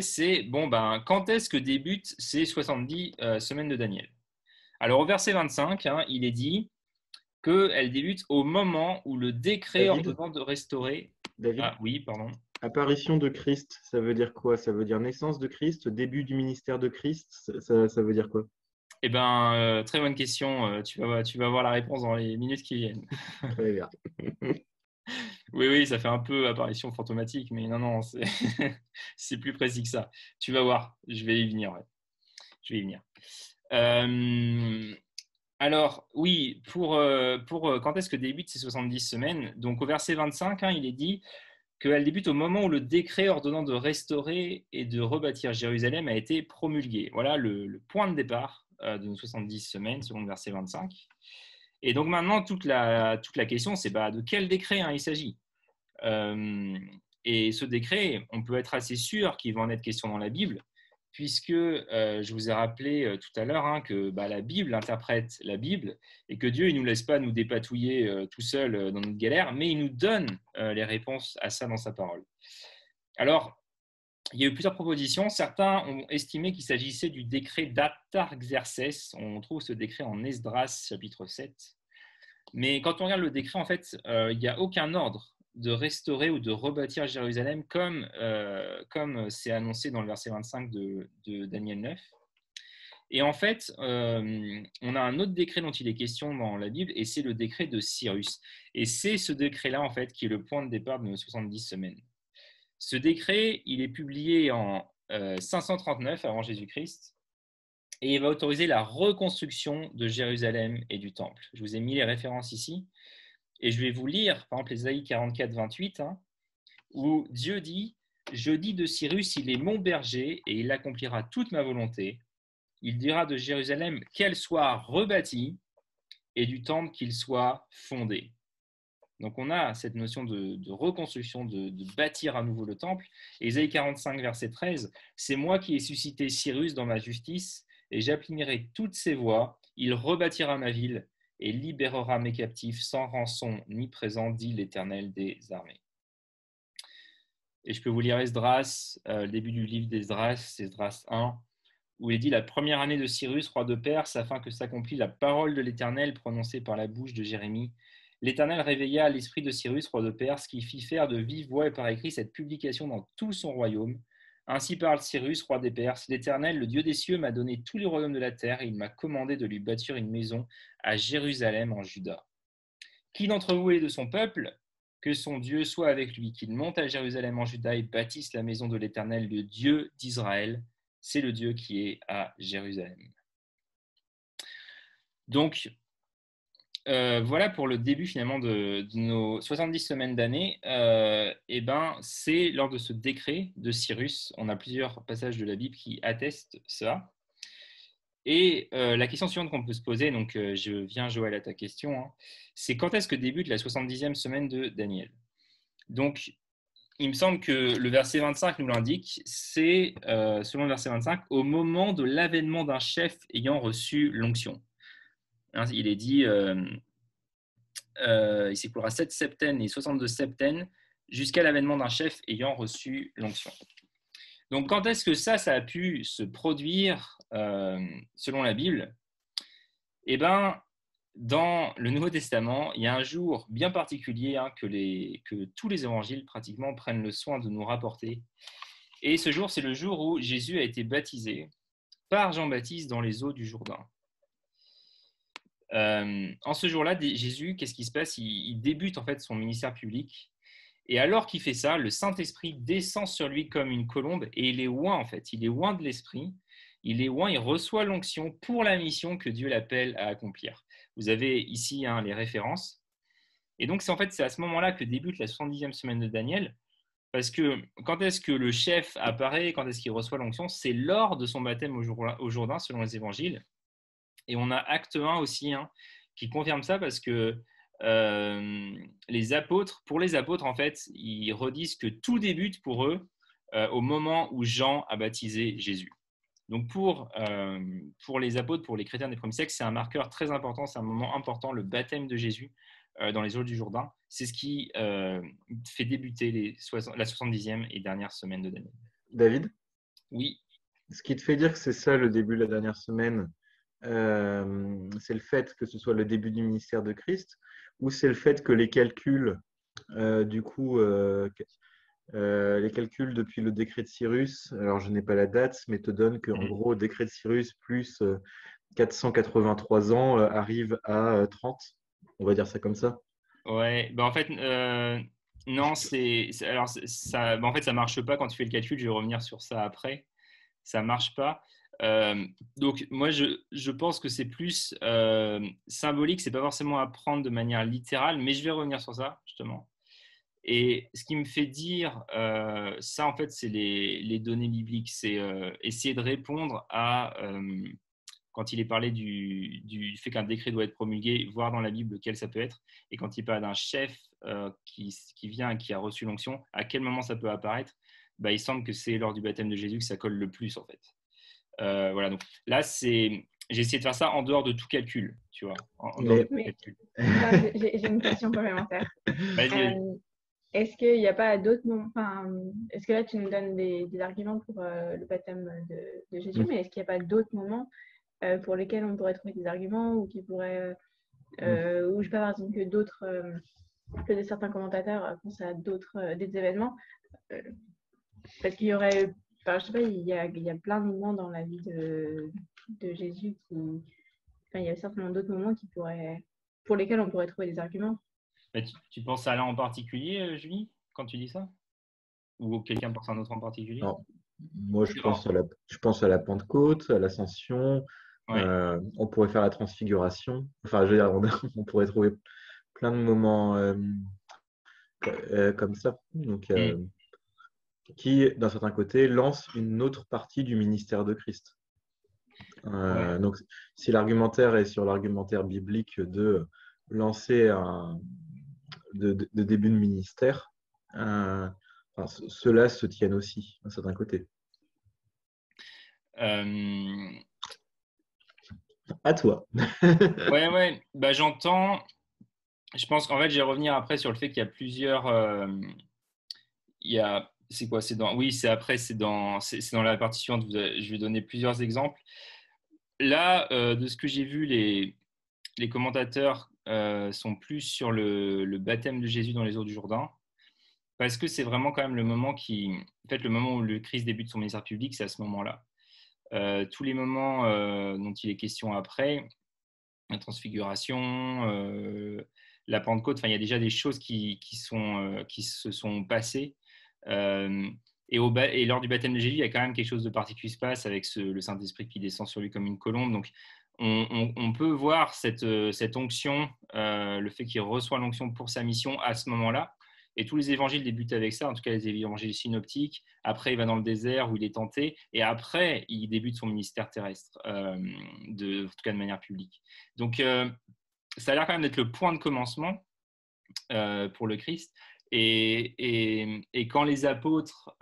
Speaker 1: c'est quand est-ce que débutent ces 70 semaines de Daniel? Alors, au verset 25, il est dit qu'elle débute au moment où le décret
Speaker 2: David,
Speaker 1: ordonnant de restaurer.
Speaker 2: David,
Speaker 1: Ah oui, pardon.
Speaker 2: apparition de Christ, ça veut dire quoi? Ça veut dire naissance de Christ, début du ministère de Christ, ça veut dire quoi?
Speaker 1: Eh bien, très bonne question. Tu vas voir la réponse dans les minutes qui viennent.
Speaker 2: Très bien.
Speaker 1: Oui, oui, ça fait un peu apparition fantomatique, mais non, non, c'est c'est plus précis que ça. Tu vas voir, je vais y venir. Ouais. Je vais y venir. Euh, alors, oui, pour quand est-ce que débutent ces 70 semaines? Donc, au verset 25, il est dit qu'elle débute au moment où le décret ordonnant de restaurer et de rebâtir Jérusalem a été promulgué. Voilà le point de départ de nos 70 semaines, selon le verset 25. Et donc maintenant, toute la question, c'est de quel décret il s'agit. Et ce décret, on peut être assez sûr qu'il va en être question dans la Bible, puisque je vous ai rappelé tout à l'heure que la Bible interprète la Bible et que Dieu ne nous laisse pas nous dépatouiller tout seul dans notre galère, mais il nous donne les réponses à ça dans sa parole. Alors, il y a eu plusieurs propositions. Certains ont estimé qu'il s'agissait du décret d'Artaxerxès. On trouve ce décret en Esdras, chapitre 7. Mais quand on regarde le décret, en fait, il n'y a aucun ordre de restaurer ou de rebâtir Jérusalem comme c'est annoncé dans le verset 25 de Daniel 9. Et en fait, on a un autre décret dont il est question dans la Bible, et c'est le décret de Cyrus. Et c'est ce décret-là, en fait, qui est le point de départ de nos 70 semaines. Ce décret, il est publié en 539 avant Jésus-Christ, et il va autoriser la reconstruction de Jérusalem et du Temple. Je vous ai mis les références ici. Et je vais vous lire, par exemple, Ésaïe 44, 28, où Dieu dit « Je dis de Cyrus, il est mon berger, et il accomplira toute ma volonté. Il dira de Jérusalem qu'elle soit rebâtie, et du temple qu'il soit fondé. » Donc on a cette notion de reconstruction, de bâtir à nouveau le temple. Et Ésaïe 45, verset 13, « C'est moi qui ai suscité Cyrus dans ma justice, et j'appliquerai toutes ses voies. Il rebâtira ma ville, et libérera mes captifs sans rançon ni présent, dit l'Éternel des armées. » Et je peux vous lire Esdras, le début du livre d'Esdras, Esdras 1. où il est dit la première année de Cyrus, roi de Perse, afin que s'accomplisse la parole de l'Éternel prononcée par la bouche de Jérémie. L'Éternel réveilla l'esprit de Cyrus, roi de Perse, qui fit faire de vive voix et par écrit cette publication dans tout son royaume. Ainsi parle Cyrus, roi des Perses. L'Éternel, le Dieu des cieux, m'a donné tous les royaumes de la terre et il m'a commandé de lui bâtir une maison à Jérusalem en Juda. Qui d'entre vous est de son peuple? Que son Dieu soit avec lui, qu'il monte à Jérusalem en Juda et bâtisse la maison de l'Éternel, le Dieu d'Israël. C'est le Dieu qui est à Jérusalem. Donc, voilà pour le début finalement de nos 70 semaines d'année. C'est lors de ce décret de Cyrus, on a plusieurs passages de la Bible qui attestent ça. Et la question suivante qu'on peut se poser, donc je viens Joël à ta question, hein, c'est quand est-ce que débute la 70e semaine de Daniel? Donc, il me semble que le verset 25 nous l'indique, c'est, selon le verset 25, au moment de l'avènement d'un chef ayant reçu l'onction. Hein, il est dit, il s'écoulera 7 septênes et 62 septênes jusqu'à l'avènement d'un chef ayant reçu l'onction. Donc, quand est-ce que ça a pu se produire selon la Bible? Eh bien, dans le Nouveau Testament, il y a un jour bien particulier que tous les évangiles pratiquement prennent le soin de nous rapporter. Et ce jour, c'est le jour où Jésus a été baptisé par Jean-Baptiste dans les eaux du Jourdain. En ce jour-là, Jésus, qu'est-ce qui se passe? Il débute en fait son ministère public. Et alors qu'il fait ça, le Saint-Esprit descend sur lui comme une colombe et il est oint en fait. Il est oint de l'Esprit. Il est oint, il reçoit l'onction pour la mission que Dieu l'appelle à accomplir. Vous avez ici les références. Et donc, c'est à ce moment-là que débute la 70e semaine de Daniel. Parce que quand est-ce que le chef apparaît, quand est-ce qu'il reçoit l'onction? C'est lors de son baptême au Jourdain, selon les évangiles. Et on a Acte 1 aussi qui confirme ça parce que pour les apôtres, en fait, ils redisent que tout débute pour eux au moment où Jean a baptisé Jésus. Donc pour les apôtres, pour les chrétiens des premiers siècles, c'est un marqueur très important, c'est un moment important, le baptême de Jésus dans les eaux du Jourdain. C'est ce qui fait débuter la 70e et dernière semaine de Daniel.
Speaker 2: David?
Speaker 1: Oui.
Speaker 2: Ce qui te fait dire que c'est ça le début de la dernière semaine, c'est le fait que ce soit le début du ministère de Christ, ou c'est le fait que les calculs, les calculs depuis le décret de Cyrus, alors je n'ai pas la date, mais te donnent qu'en gros, le décret de Cyrus plus 483 ans arrive à 30. On va dire ça comme ça.
Speaker 1: Ouais, en fait, non, en fait, ça marche pas quand tu fais le calcul. Je vais revenir sur ça après. Ça marche pas. Donc moi je pense que c'est plus symbolique, c'est pas forcément à prendre de manière littérale, mais je vais revenir sur ça justement. Et ce qui me fait dire ça en fait c'est les données bibliques, c'est essayer de répondre à quand il est parlé du fait qu'un décret doit être promulgué, voir dans la Bible lequel ça peut être, et quand il parle d'un chef qui vient et qui a reçu l'onction, à quel moment ça peut apparaître? Il semble que c'est lors du baptême de Jésus que ça colle le plus en fait. Voilà, donc là, j'ai essayé de faire ça en dehors de tout calcul, tu vois.
Speaker 3: J'ai une question complémentaire.
Speaker 1: Vas-y.
Speaker 3: Est-ce qu'il n'y a pas d'autres moments, est-ce que là tu nous donnes des arguments pour le baptême de Jésus, mais est-ce qu'il n'y a pas d'autres moments pour lesquels on pourrait trouver des arguments ou qui pourraient, ou je sais pas, par exemple que certains commentateurs pensent à des événements, parce qu'il y aurait, je sais pas, il y a plein de moments dans la vie de Jésus il y a certainement d'autres moments pour lesquels on pourrait trouver des arguments.
Speaker 1: Tu penses à l'un en particulier, Julie, quand tu dis ça? Ou quelqu'un pense à un autre en particulier?
Speaker 2: Non. Moi, je pense à la Pentecôte, à l'Ascension.
Speaker 1: Ouais.
Speaker 2: On pourrait faire la Transfiguration. Enfin, je veux dire, on pourrait trouver plein de moments comme ça. Donc, qui, d'un certain côté, lance une autre partie du ministère de Christ.
Speaker 1: Ouais.
Speaker 2: Donc, si l'argumentaire est sur l'argumentaire biblique de lancer de début de ministère, ceux-là se tiennent aussi d'un certain côté. À toi.
Speaker 1: Ouais. J'entends. Je pense qu'en fait, je vais revenir après sur le fait qu'il y a plusieurs. c'est quoi? Oui, c'est après, c'est dans la partie suivante. Je vais donner plusieurs exemples. Là, de ce que j'ai vu, les commentateurs sont plus sur le baptême de Jésus dans les eaux du Jourdain, parce que c'est vraiment quand même en fait, le moment où le Christ débute son ministère public, c'est à ce moment-là. Tous les moments dont il est question après, la transfiguration, la Pentecôte, enfin, il y a déjà des choses qui se sont passées. Et lors du baptême de Jésus, il y a quand même quelque chose de particulier qui se passe avec le Saint-Esprit qui descend sur lui comme une colombe. Donc, on peut voir cette onction, le fait qu'il reçoit l'onction pour sa mission à ce moment-là. Et tous les évangiles débutent avec ça, en tout cas les évangiles synoptiques. Après, il va dans le désert où il est tenté. Et après, il débute son ministère terrestre, en tout cas de manière publique. Donc, ça a l'air quand même d'être le point de commencement pour le Christ. Et quand les apôtres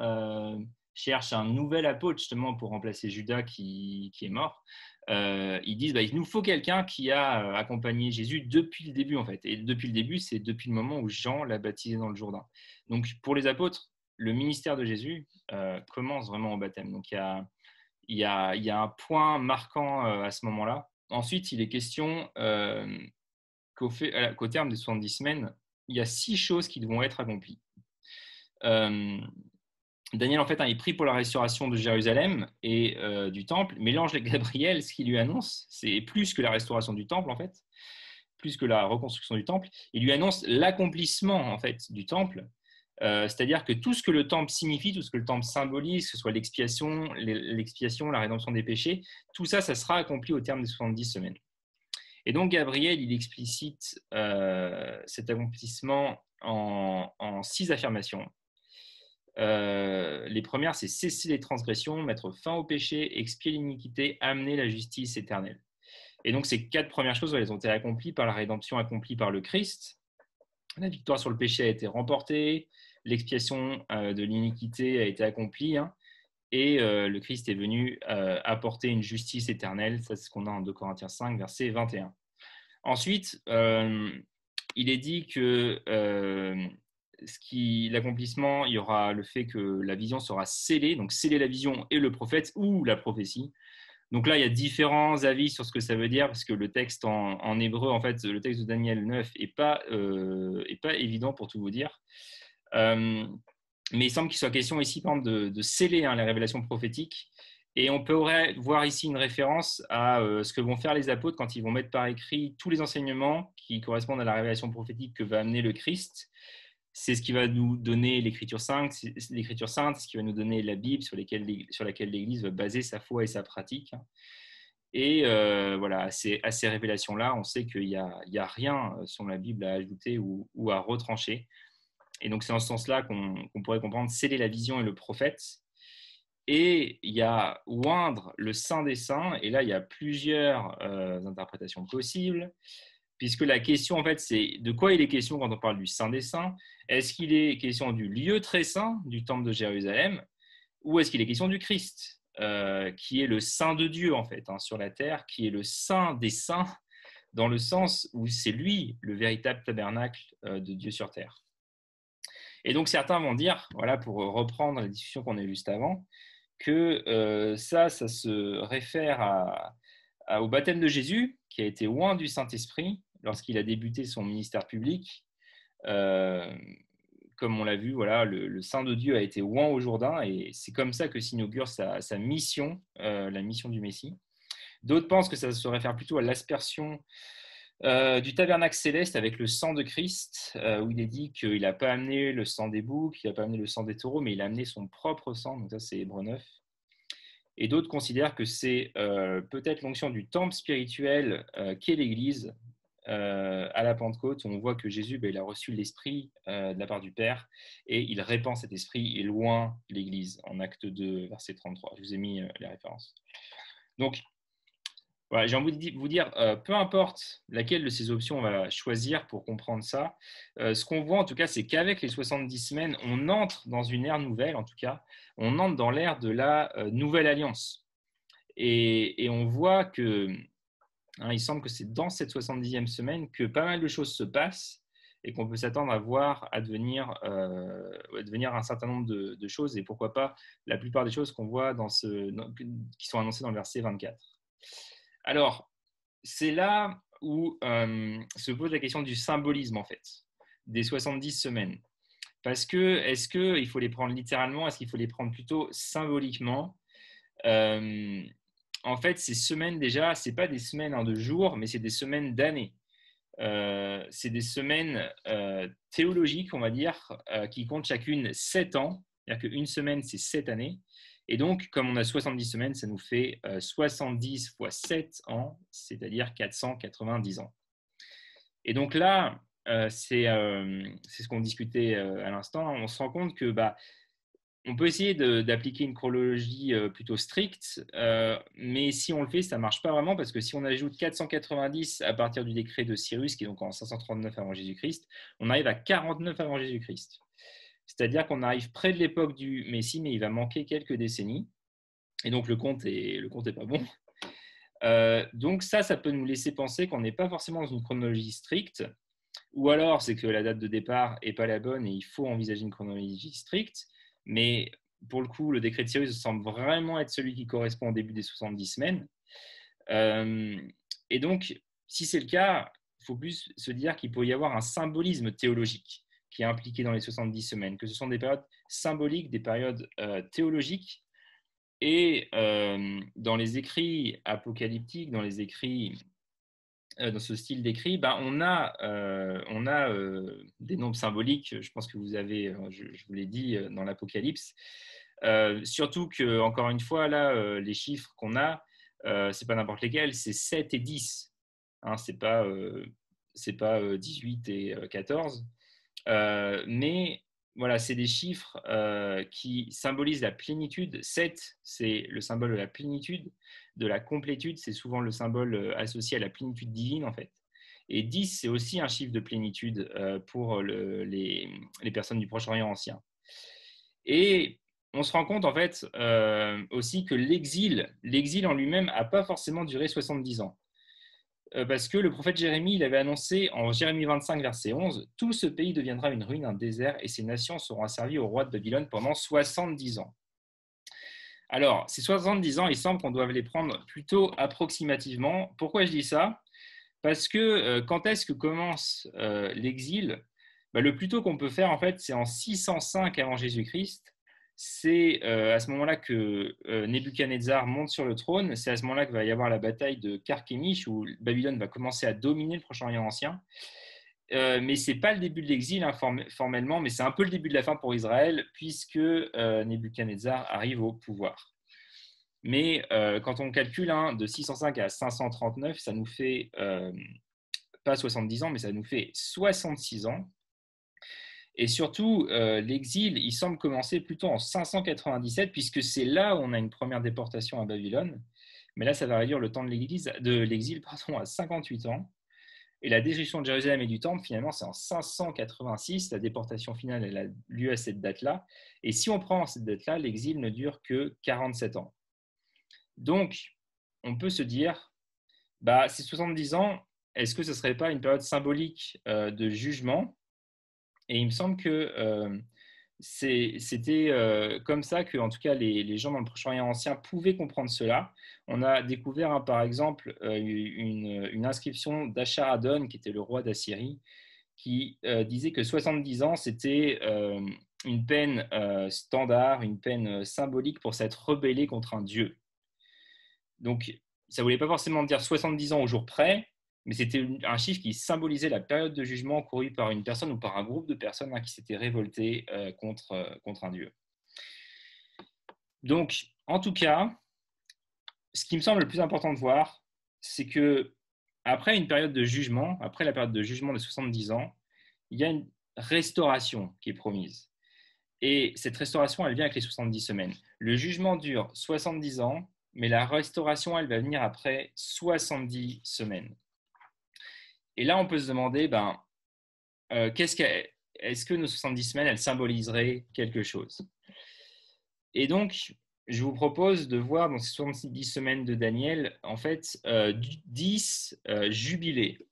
Speaker 1: cherchent un nouvel apôtre justement pour remplacer Judas qui est mort, ils disent il nous faut quelqu'un qui a accompagné Jésus depuis le début en fait. Et depuis le début, c'est depuis le moment où Jean l'a baptisé dans le Jourdain. Donc pour les apôtres, le ministère de Jésus commence vraiment au baptême. Donc il y a un point marquant à ce moment-là. Ensuite, il est question qu'au terme des 70 semaines, il y a 6 choses qui devront être accomplies. Daniel, en fait, il prie pour la restauration de Jérusalem et du temple, mais l'ange Gabriel, ce qu'il lui annonce, c'est plus que la restauration du temple, en fait, plus que la reconstruction du temple. Il lui annonce l'accomplissement, en fait, du temple, c'est-à-dire que tout ce que le temple signifie, tout ce que le temple symbolise, que ce soit l'expiation, la rédemption des péchés, tout ça, ça sera accompli au terme des 70 semaines. Et donc, Gabriel, il explicite cet accomplissement en 6 affirmations. Les premières, c'est cesser les transgressions, mettre fin au péché, expier l'iniquité, amener la justice éternelle. Et donc, ces 4 premières choses, elles ont été accomplies par la rédemption accomplie par le Christ. La victoire sur le péché a été remportée, l'expiation de l'iniquité a été accomplie, et le Christ est venu apporter une justice éternelle. Ça, c'est ce qu'on a en 2 Corinthiens 5, verset 21. Ensuite, il est dit que l'accomplissement, il y aura le fait que la vision sera scellée, donc sceller la vision et le prophète ou la prophétie. Donc là, il y a différents avis sur ce que ça veut dire, parce que le texte en hébreu, en fait, le texte de Daniel 9 n'est pas évident pour tout vous dire. Mais il semble qu'il soit question ici, par exemple, de sceller les révélations prophétiques. Et on pourrait voir ici une référence à ce que vont faire les apôtres quand ils vont mettre par écrit tous les enseignements qui correspondent à la révélation prophétique que va amener le Christ. C'est ce qui va nous donner l'Écriture sainte, c'est ce qui va nous donner la Bible sur laquelle l'Église va baser sa foi et sa pratique. Et voilà, à ces révélations-là, on sait qu'il n'y a rien sur la Bible à ajouter ou à retrancher. Et donc, c'est dans ce sens-là qu'on pourrait comprendre sceller la vision et le prophète. Et il y a oindre le Saint des Saints. Et là, il y a plusieurs interprétations possibles, puisque la question, en fait, c'est de quoi il est question quand on parle du Saint des Saints. Est-ce qu'il est question du lieu très saint, du temple de Jérusalem, ou est-ce qu'il est question du Christ, qui est le Saint de Dieu, en fait, sur la terre, qui est le Saint des Saints, dans le sens où c'est lui le véritable tabernacle de Dieu sur terre. Et donc, certains vont dire, voilà, pour reprendre la discussion qu'on a eue juste avant, que ça se réfère au baptême de Jésus, qui a été oint du Saint-Esprit lorsqu'il a débuté son ministère public. Comme on l'a vu, voilà, le Saint de Dieu a été oint au Jourdain, et c'est comme ça que s'inaugure sa mission, la mission du Messie. D'autres pensent que ça se réfère plutôt à l'aspersion du tabernacle céleste avec le sang de Christ, où il est dit qu'il n'a pas amené le sang des boucs, il n'a pas amené le sang des taureaux, mais il a amené son propre sang. Donc ça, c'est Hébreux 9. Et d'autres considèrent que c'est peut-être l'onction du temple spirituel qu'est l'Église à la Pentecôte, où on voit que Jésus, il a reçu l'Esprit de la part du Père, et il répand cet Esprit et loin l'Église, en Acte 2, verset 33. Je vous ai mis les références. Donc, voilà, j'ai envie de vous dire, peu importe laquelle de ces options on va choisir pour comprendre ça, ce qu'on voit en tout cas, c'est qu'avec les 70 semaines, on entre dans une ère nouvelle, en tout cas, on entre dans l'ère de la nouvelle alliance. Et on voit que, il semble que c'est dans cette 70e semaine que pas mal de choses se passent, et qu'on peut s'attendre à voir advenir un certain nombre de choses, et pourquoi pas la plupart des choses qu'on voit qui sont annoncées dans le verset 24. Alors, c'est là où se pose la question du symbolisme, en fait, des 70 semaines. Parce que, est-ce qu'il faut les prendre littéralement? Est-ce qu'il faut les prendre plutôt symboliquement? En fait, ces semaines, déjà, ce n'est pas des semaines de jours, mais c'est des semaines d'années. C'est des semaines théologiques, on va dire, qui comptent chacune 7 ans. C'est-à-dire qu'une semaine, c'est 7 années. Et donc, comme on a 70 semaines, ça nous fait 70 fois 7 ans, c'est-à-dire 490 ans. Et donc là, c'est ce qu'on discutait à l'instant. On se rend compte que on peut essayer d'appliquer une chronologie plutôt stricte, mais si on le fait, ça ne marche pas vraiment, parce que si on ajoute 490 à partir du décret de Cyrus, qui est donc en 539 avant Jésus-Christ, on arrive à 49 avant Jésus-Christ. C'est-à-dire qu'on arrive près de l'époque du Messie, mais il va manquer quelques décennies. Et donc le compte est pas bon. Donc ça peut nous laisser penser qu'on n'est pas forcément dans une chronologie stricte, ou alors c'est que la date de départ n'est pas la bonne et il faut envisager une chronologie stricte. Mais pour le coup, le décret de Cyrus semble vraiment être celui qui correspond au début des 70 semaines. Et donc, si c'est le cas, il faut plus se dire qu'il peut y avoir un symbolisme théologique qui est impliqué dans les 70 semaines, que ce sont des périodes symboliques, des périodes théologiques. Et dans les écrits apocalyptiques, dans les écrits, dans ce style d'écrit, on a des nombres symboliques. Je pense que vous avez, je vous l'ai dit, dans l'Apocalypse. Surtout que, encore une fois, là, les chiffres qu'on a, c'est pas n'importe lesquels, c'est 7 et 10. Hein, c'est pas 18 et 14. Mais voilà, c'est des chiffres qui symbolisent la plénitude. 7, c'est le symbole de la plénitude, de la complétude. C'est souvent le symbole associé à la plénitude divine, en fait. Et 10, c'est aussi un chiffre de plénitude pour les personnes du Proche-Orient ancien. Et on se rend compte, en fait, aussi que l'exil en lui-même n'a pas forcément duré 70 ans. Parce que le prophète Jérémie, il avait annoncé en Jérémie 25, verset 11, « Tout ce pays deviendra une ruine, un désert, et ces nations seront asservies au roi de Babylone pendant 70 ans. » Alors, ces 70 ans, il semble qu'on doive les prendre plutôt approximativement. Pourquoi je dis ça? Parce que quand est-ce que commence l'exil? Le plus tôt qu'on peut faire, en fait, c'est en 605 avant Jésus-Christ. C'est à ce moment-là que Nebuchadnezzar monte sur le trône. C'est à ce moment-là qu'il va y avoir la bataille de Carchemish, où Babylone va commencer à dominer le Proche-Orient ancien. Mais ce n'est pas le début de l'exil formellement, mais c'est un peu le début de la fin pour Israël, puisque Nebuchadnezzar arrive au pouvoir. Mais quand on calcule de 605 à 539, ça nous fait pas 70 ans, mais ça nous fait 66 ans. Et surtout, l'exil, il semble commencer plutôt en 597, puisque c'est là où on a une première déportation à Babylone. Mais là, ça va réduire le temps de l'exil à 58 ans. Et la destruction de Jérusalem et du Temple, finalement, c'est en 586. La déportation finale, elle a lieu à cette date-là. Et si on prend cette date-là, l'exil ne dure que 47 ans. Donc, on peut se dire, ces 70 ans, est-ce que ce ne serait pas une période symbolique de jugement? Et il me semble que c'était comme ça que, en tout cas, les gens dans le Proche-Orient ancien pouvaient comprendre cela. On a découvert, par exemple, une inscription d'Asharadon, qui était le roi d'Assyrie, qui disait que 70 ans, c'était une peine standard, une peine symbolique pour s'être rebellé contre un dieu. Donc, ça ne voulait pas forcément dire 70 ans au jour près, mais c'était un chiffre qui symbolisait la période de jugement courue par une personne ou par un groupe de personnes qui s'étaient révoltées contre un dieu. Donc, en tout cas, ce qui me semble le plus important de voir, c'est que après une période de jugement, après la période de jugement de 70 ans, il y a une restauration qui est promise. Et cette restauration, elle vient avec les 70 semaines. Le jugement dure 70 ans, mais la restauration, elle va venir après 70 semaines. Et là, on peut se demander, est-ce que nos 70 semaines, elles symboliseraient quelque chose? Et donc, je vous propose de voir dans ces 70 semaines de Daniel, en fait, 10 jubilés.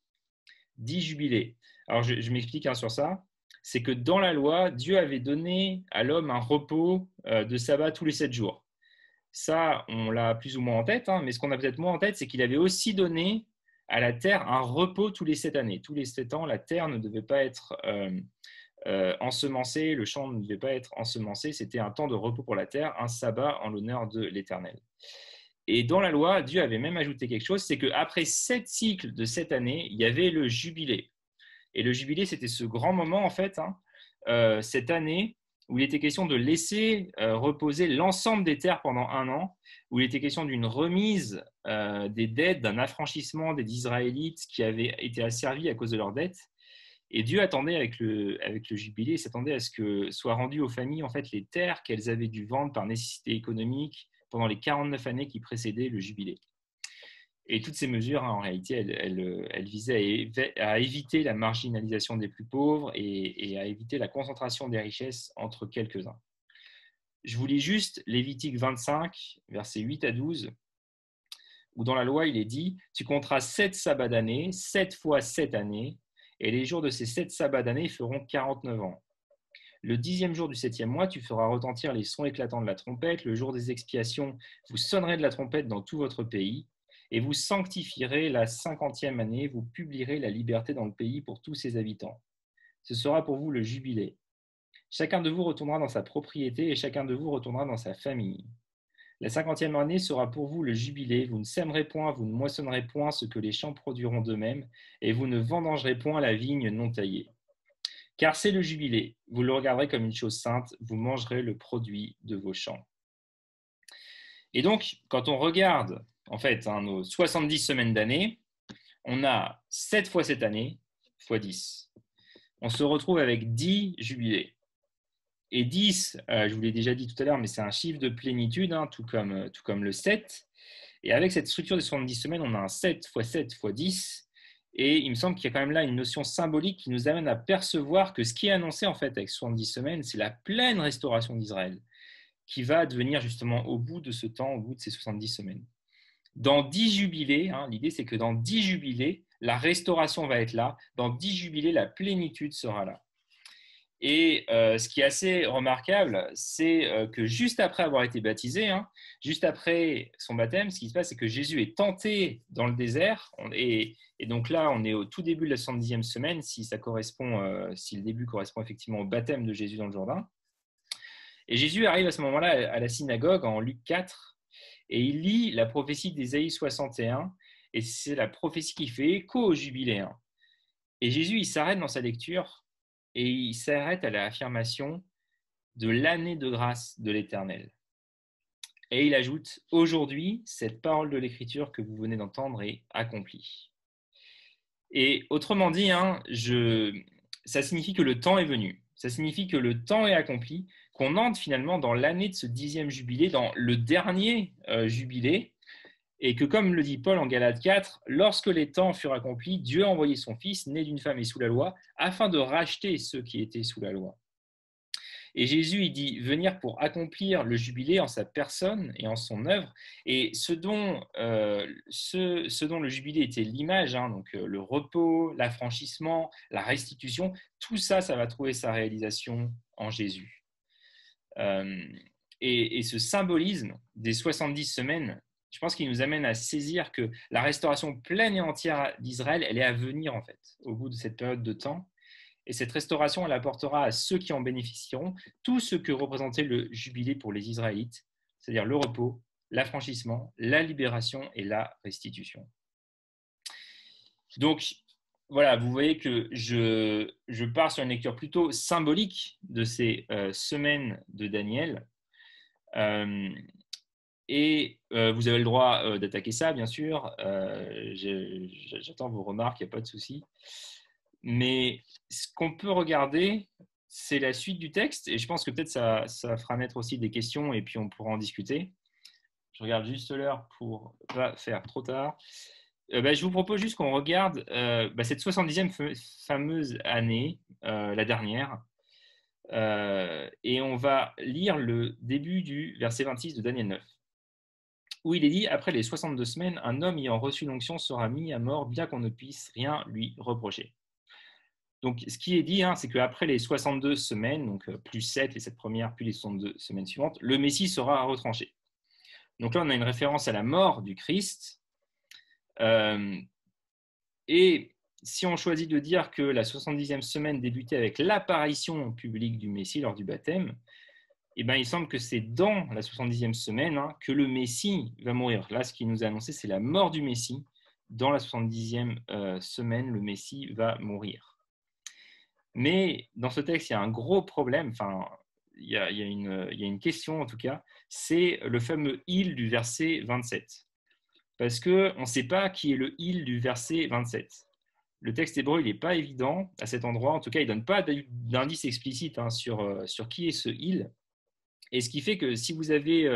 Speaker 1: 10 jubilés. Alors, je m'explique sur ça. C'est que dans la loi, Dieu avait donné à l'homme un repos de sabbat tous les 7 jours. Ça, on l'a plus ou moins en tête, mais ce qu'on a peut-être moins en tête, c'est qu'il avait aussi donné à la terre un repos tous les 7 années. Tous les 7 ans, la terre ne devait pas être ensemencée, le champ ne devait pas être ensemencé. C'était un temps de repos pour la terre, un sabbat en l'honneur de l'Éternel. Et dans la loi, Dieu avait même ajouté quelque chose, c'est qu'après 7 cycles de 7 années, il y avait le jubilé. Et le jubilé, c'était ce grand moment, en fait, cette année, où il était question de laisser reposer l'ensemble des terres pendant un an, où il était question d'une remise des dettes, d'un affranchissement des Israélites qui avaient été asservis à cause de leurs dettes. Et Dieu attendait avec le jubilé, s'attendait à ce que soient rendues aux familles en fait, les terres qu'elles avaient dû vendre par nécessité économique pendant les 49 années qui précédaient le jubilé. Et toutes ces mesures, en réalité, elles visaient à éviter la marginalisation des plus pauvres et à éviter la concentration des richesses entre quelques-uns. Je vous lis juste Lévitique 25, versets 8 à 12, où dans la loi, il est dit « Tu compteras 7 sabbats d'année, 7 fois 7 années, et les jours de ces 7 sabbats d'année feront 49 ans. Le 10e jour du 7e mois, tu feras retentir les sons éclatants de la trompette. Le jour des expiations, vous sonnerez de la trompette dans tout votre pays. Et vous sanctifierez la 50e année, vous publierez la liberté dans le pays pour tous ses habitants. Ce sera pour vous le jubilé. Chacun de vous retournera dans sa propriété et chacun de vous retournera dans sa famille. La 50e année sera pour vous le jubilé. Vous ne sèmerez point, vous ne moissonnerez point ce que les champs produiront d'eux-mêmes, et vous ne vendangerez point la vigne non taillée. Car c'est le jubilé, vous le regarderez comme une chose sainte, vous mangerez le produit de vos champs. » Et donc, quand on regarde en fait nos 70 semaines d'année, on a 7 fois cette année, fois 10. On se retrouve avec 10 jubilés. Et 10, je vous l'ai déjà dit tout à l'heure, mais c'est un chiffre de plénitude, tout comme le 7. Et avec cette structure des 70 semaines, on a un 7 fois 7 fois 10. Et il me semble qu'il y a quand même là une notion symbolique qui nous amène à percevoir que ce qui est annoncé en fait avec 70 semaines, c'est la pleine restauration d'Israël qui va advenir justement au bout de ce temps, au bout de ces 70 semaines. Dans 10 jubilés, l'idée c'est que dans 10 jubilés, la restauration va être là. Dans 10 jubilés, la plénitude sera là. Et ce qui est assez remarquable, c'est que juste après avoir été baptisé, juste après son baptême, ce qui se passe, c'est que Jésus est tenté dans le désert. Et donc là, on est au tout début de la 70e semaine, si le début correspond effectivement au baptême de Jésus dans le Jourdain. Et Jésus arrive à ce moment-là à la synagogue en Luc 4, et il lit la prophétie d'Ésaïe 61, et c'est la prophétie qui fait écho au jubilé. Et Jésus, il s'arrête dans sa lecture, et il s'arrête à l'affirmation de l'année de grâce de l'Éternel. Et il ajoute « Aujourd'hui, cette parole de l'Écriture que vous venez d'entendre est accomplie. » Et autrement dit, ça signifie que le temps est venu. Ça signifie que le temps est accompli, qu'on entre finalement dans l'année de ce 10e jubilé, dans le dernier jubilé, et que comme le dit Paul en Galates 4, lorsque les temps furent accomplis, Dieu a envoyé son Fils, né d'une femme et sous la loi, afin de racheter ceux qui étaient sous la loi. Et Jésus, il dit venir pour accomplir le jubilé en sa personne et en son œuvre. Et ce dont le jubilé était l'image, donc le repos, l'affranchissement, la restitution, tout ça, ça va trouver sa réalisation en Jésus. Et ce symbolisme des 70 semaines, je pense qu'il nous amène à saisir que la restauration pleine et entière d'Israël, elle est à venir en fait, au bout de cette période de temps. Et cette restauration, elle apportera à ceux qui en bénéficieront tout ce que représentait le jubilé pour les Israélites, c'est-à-dire le repos, l'affranchissement, la libération et la restitution. Donc, voilà, vous voyez que je pars sur une lecture plutôt symbolique de ces semaines de Daniel. Et vous avez le droit d'attaquer ça, bien sûr. J'attends vos remarques, il n'y a pas de souci. Mais ce qu'on peut regarder, c'est la suite du texte. Et je pense que peut-être ça fera naître aussi des questions et puis on pourra en discuter. Je regarde juste l'heure pour ne pas faire trop tard. Je vous propose juste qu'on regarde cette 70e fameuse année, la dernière. Et on va lire le début du verset 26 de Daniel 9. Où il est dit, après les 62 semaines, un homme ayant reçu l'onction sera mis à mort, bien qu'on ne puisse rien lui reprocher. Donc, ce qui est dit, hein, c'est qu'après les 62 semaines, donc plus 7 les 7 premières, puis les 62 semaines suivantes, le Messie sera retranché. Donc là, on a une référence à la mort du Christ. Et si on choisit de dire que la 70e semaine débutait avec l'apparition publique du Messie lors du baptême, eh ben, il semble que c'est dans la 70e semaine, hein, que le Messie va mourir. Là, ce qui nous est annoncé, c'est la mort du Messie. Dans la 70e semaine, le Messie va mourir. Mais dans ce texte, il y a un gros problème, enfin, il y a une question en tout cas, c'est le fameux « il » du verset 27. Parce qu'on ne sait pas qui est le « il » du verset 27. Le texte hébreu, il n'est pas évident à cet endroit. En tout cas, il ne donne pas d'indice explicite, hein, sur qui est ce « il ». Et ce qui fait que si vous avez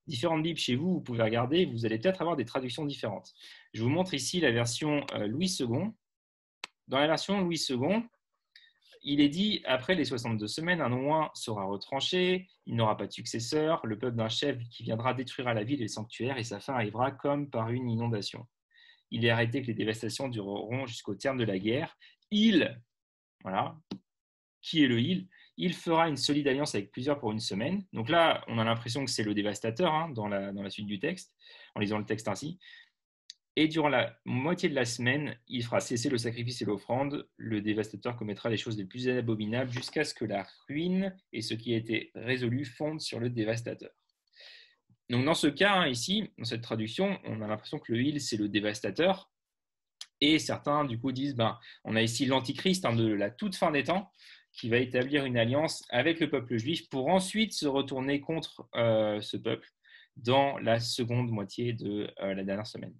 Speaker 1: différentes Bibles chez vous, vous pouvez regarder, vous allez peut-être avoir des traductions différentes. Je vous montre ici la version Louis II. Dans la version Louis II, il est dit, après les 62 semaines, un roi sera retranché, il n'aura pas de successeur, le peuple d'un chef qui viendra détruira la ville et le sanctuaire, et sa fin arrivera comme par une inondation. Il est arrêté que les dévastations dureront jusqu'au terme de la guerre. Il, voilà, qui est le il fera une solide alliance avec plusieurs pour une semaine. Donc là, on a l'impression que c'est le dévastateur, hein, dans la suite du texte, en lisant le texte ainsi. Et durant la moitié de la semaine, il fera cesser le sacrifice et l'offrande. Le dévastateur commettra les choses les plus abominables jusqu'à ce que la ruine et ce qui a été résolu fondent sur le dévastateur. Donc dans ce cas, hein, ici, dans cette traduction, on a l'impression que le il, c'est le dévastateur. Et certains, du coup, disent, on a ici l'antichrist, hein, de la toute fin des temps, qui va établir une alliance avec le peuple juif pour ensuite se retourner contre ce peuple dans la seconde moitié de la dernière semaine.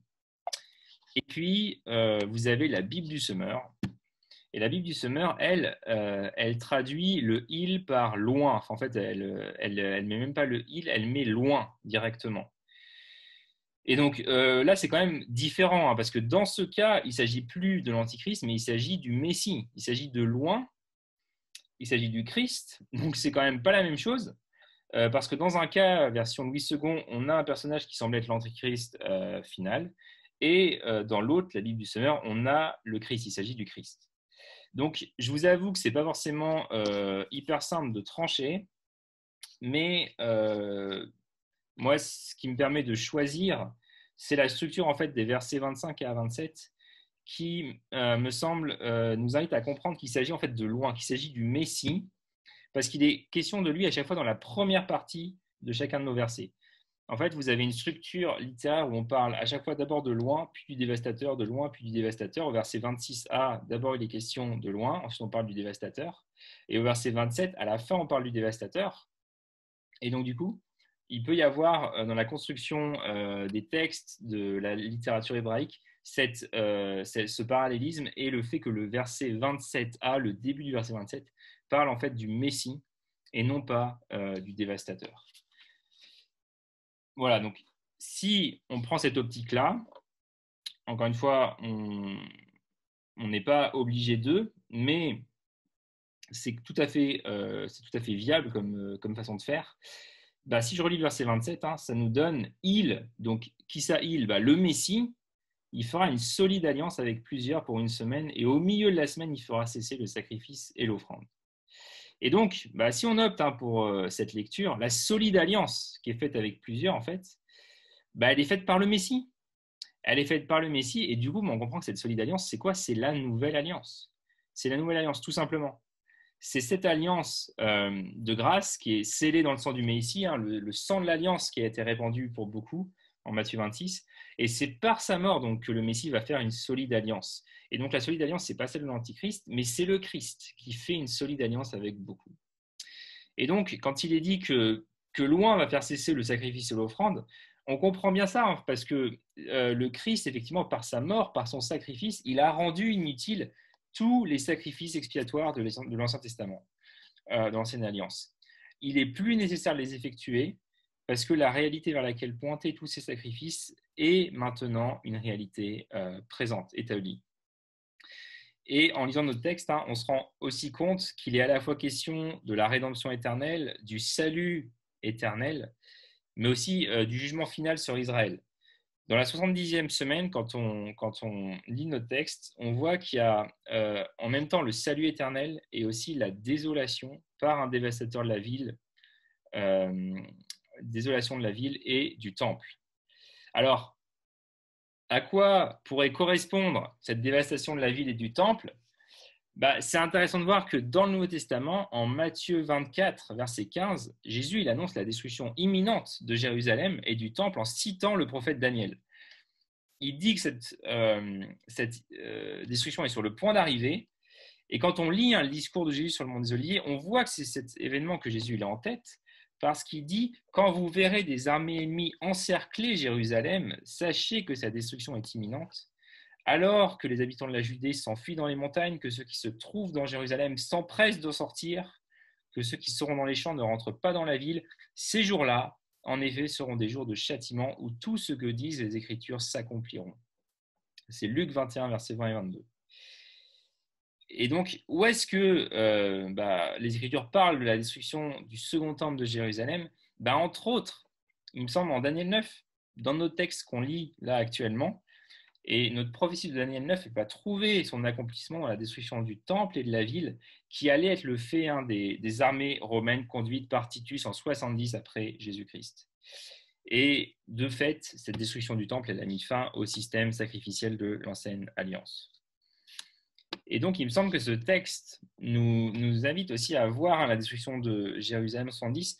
Speaker 1: Et puis, vous avez la Bible du Semeur. Et la Bible du Semeur, elle traduit le « il » par « loin ». Enfin, en fait, elle ne met même pas le « il », elle met « loin » directement. Et donc, là, c'est quand même différent, hein, parce que dans ce cas, il ne s'agit plus de l'Antichrist, mais il s'agit du Messie. Il s'agit de loin, il s'agit du Christ. Donc, c'est quand même pas la même chose. Parce que dans un cas, version Louis II, on a un personnage qui semble être l'Antichrist final. Et dans l'autre, la Bible du Semeur, on a le Christ, il s'agit du Christ. Donc, je vous avoue que ce n'est pas forcément hyper simple de trancher, mais moi, ce qui me permet de choisir, c'est la structure en fait des versets 25 à 27 qui me semble nous invite à comprendre qu'il s'agit en fait de loin, qu'il s'agit du Messie, parce qu'il est question de lui à chaque fois dans la première partie de chacun de nos versets. En fait, vous avez une structure littéraire où on parle à chaque fois d'abord de loin, puis du dévastateur, de loin, puis du dévastateur. Au verset 26a, d'abord il est question de loin, ensuite on parle du dévastateur. Et au verset 27, à la fin, on parle du dévastateur. Et donc, du coup, il peut y avoir dans la construction des textes de la littérature hébraïque ce parallélisme et le fait que le verset 27a, le début du verset 27, parle en fait du Messie et non pas du dévastateur. Voilà, donc si on prend cette optique-là, encore une fois, on n'est pas obligé d'eux, mais c'est tout à fait viable comme façon de faire. Si je relis le verset 27, hein, ça nous donne « il », donc qui ça il ? Le Messie, il fera une solide alliance avec plusieurs pour une semaine, et au milieu de la semaine, il fera cesser le sacrifice et l'offrande. Et donc, si on opte, hein, pour cette lecture, la solide alliance qui est faite avec plusieurs, en fait, elle est faite par le Messie. Elle est faite par le Messie, et du coup, on comprend que cette solide alliance, c'est quoi ? C'est la nouvelle alliance. C'est la nouvelle alliance, tout simplement. C'est cette alliance de grâce qui est scellée dans le sang du Messie, hein, le sang de l'alliance qui a été répandu pour beaucoup en Matthieu 26. Et c'est par sa mort donc, que le Messie va faire une solide alliance. Et donc la solide alliance, ce n'est pas celle de l'Antichrist, mais c'est le Christ qui fait une solide alliance avec beaucoup. Et donc, quand il est dit que loin va faire cesser le sacrifice et l'offrande, on comprend bien ça, hein, parce que le Christ, effectivement, par sa mort, par son sacrifice, il a rendu inutile tous les sacrifices expiatoires de l'Ancien Testament, de l'Ancienne Alliance. Il n'est plus nécessaire de les effectuer parce que la réalité vers laquelle pointaient tous ces sacrifices est maintenant une réalité présente, établie. Et en lisant notre texte, hein, on se rend aussi compte qu'il est à la fois question de la rédemption éternelle, du salut éternel, mais aussi du jugement final sur Israël. Dans la 70e semaine, quand on lit notre texte, on voit qu'il y a en même temps le salut éternel et aussi la désolation par un dévastateur de la ville, euh, désolation de la ville et du temple. Alors, à quoi pourrait correspondre cette dévastation de la ville et du temple? C'est intéressant de voir que dans le Nouveau Testament, en Matthieu 24, verset 15, Jésus il annonce la destruction imminente de Jérusalem et du temple en citant le prophète Daniel. Il dit que cette destruction est sur le point d'arriver. Et quand on lit le discours de Jésus sur le mont des Oliviers, on voit que c'est cet événement que Jésus il a en tête, parce qu'il dit « Quand vous verrez des armées ennemies encercler Jérusalem, sachez que sa destruction est imminente. Alors que les habitants de la Judée s'enfuient dans les montagnes, que ceux qui se trouvent dans Jérusalem s'empressent de sortir, que ceux qui seront dans les champs ne rentrent pas dans la ville, ces jours-là, en effet, seront des jours de châtiment où tout ce que disent les Écritures s'accompliront. » C'est Luc 21, versets 20 et 22. Et donc, où est-ce que les Écritures parlent de la destruction du second temple de Jérusalem? Entre autres, il me semble, en Daniel 9, dans nos textes qu'on lit là actuellement. Et notre prophétie de Daniel 9 va trouver son accomplissement dans la destruction du temple et de la ville, qui allait être le fait des armées romaines conduites par Titus en 70 après Jésus-Christ. Et de fait, cette destruction du temple, elle a mis fin au système sacrificiel de l'ancienne alliance. Et donc, il me semble que ce texte nous invite aussi à voir la destruction de Jérusalem 70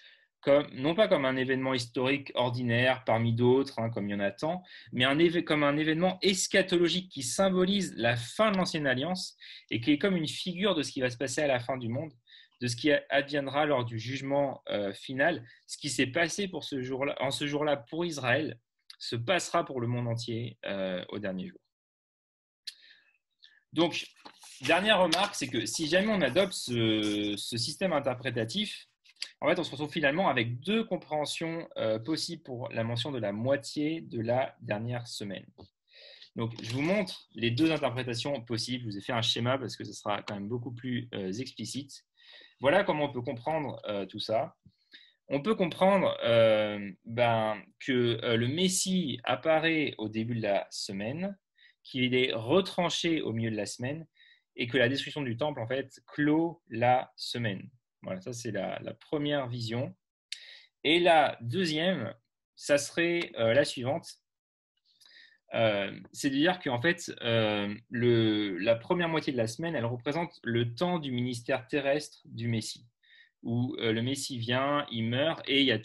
Speaker 1: non pas comme un événement historique ordinaire parmi d'autres, comme il y en a tant, mais comme un événement eschatologique qui symbolise la fin de l'ancienne alliance et qui est comme une figure de ce qui va se passer à la fin du monde, de ce qui adviendra lors du jugement final. Ce qui s'est passé en ce jour-là pour Israël se passera pour le monde entier au dernier jour. Donc, dernière remarque, c'est que si jamais on adopte ce système interprétatif, en fait, on se retrouve finalement avec deux compréhensions possibles pour la mention de la moitié de la dernière semaine. Donc, je vous montre les deux interprétations possibles. Je vous ai fait un schéma parce que ce sera quand même beaucoup plus explicite. Voilà comment on peut comprendre tout ça. On peut comprendre que le Messie apparaît au début de la semaine, qu'il est retranché au milieu de la semaine et que la destruction du temple, en fait, clôt la semaine. Voilà, ça c'est la première vision. Et la deuxième, ça serait la suivante. C'est de dire qu'en fait, la première moitié de la semaine, elle représente le temps du ministère terrestre du Messie, où le Messie vient, il meurt, et il y a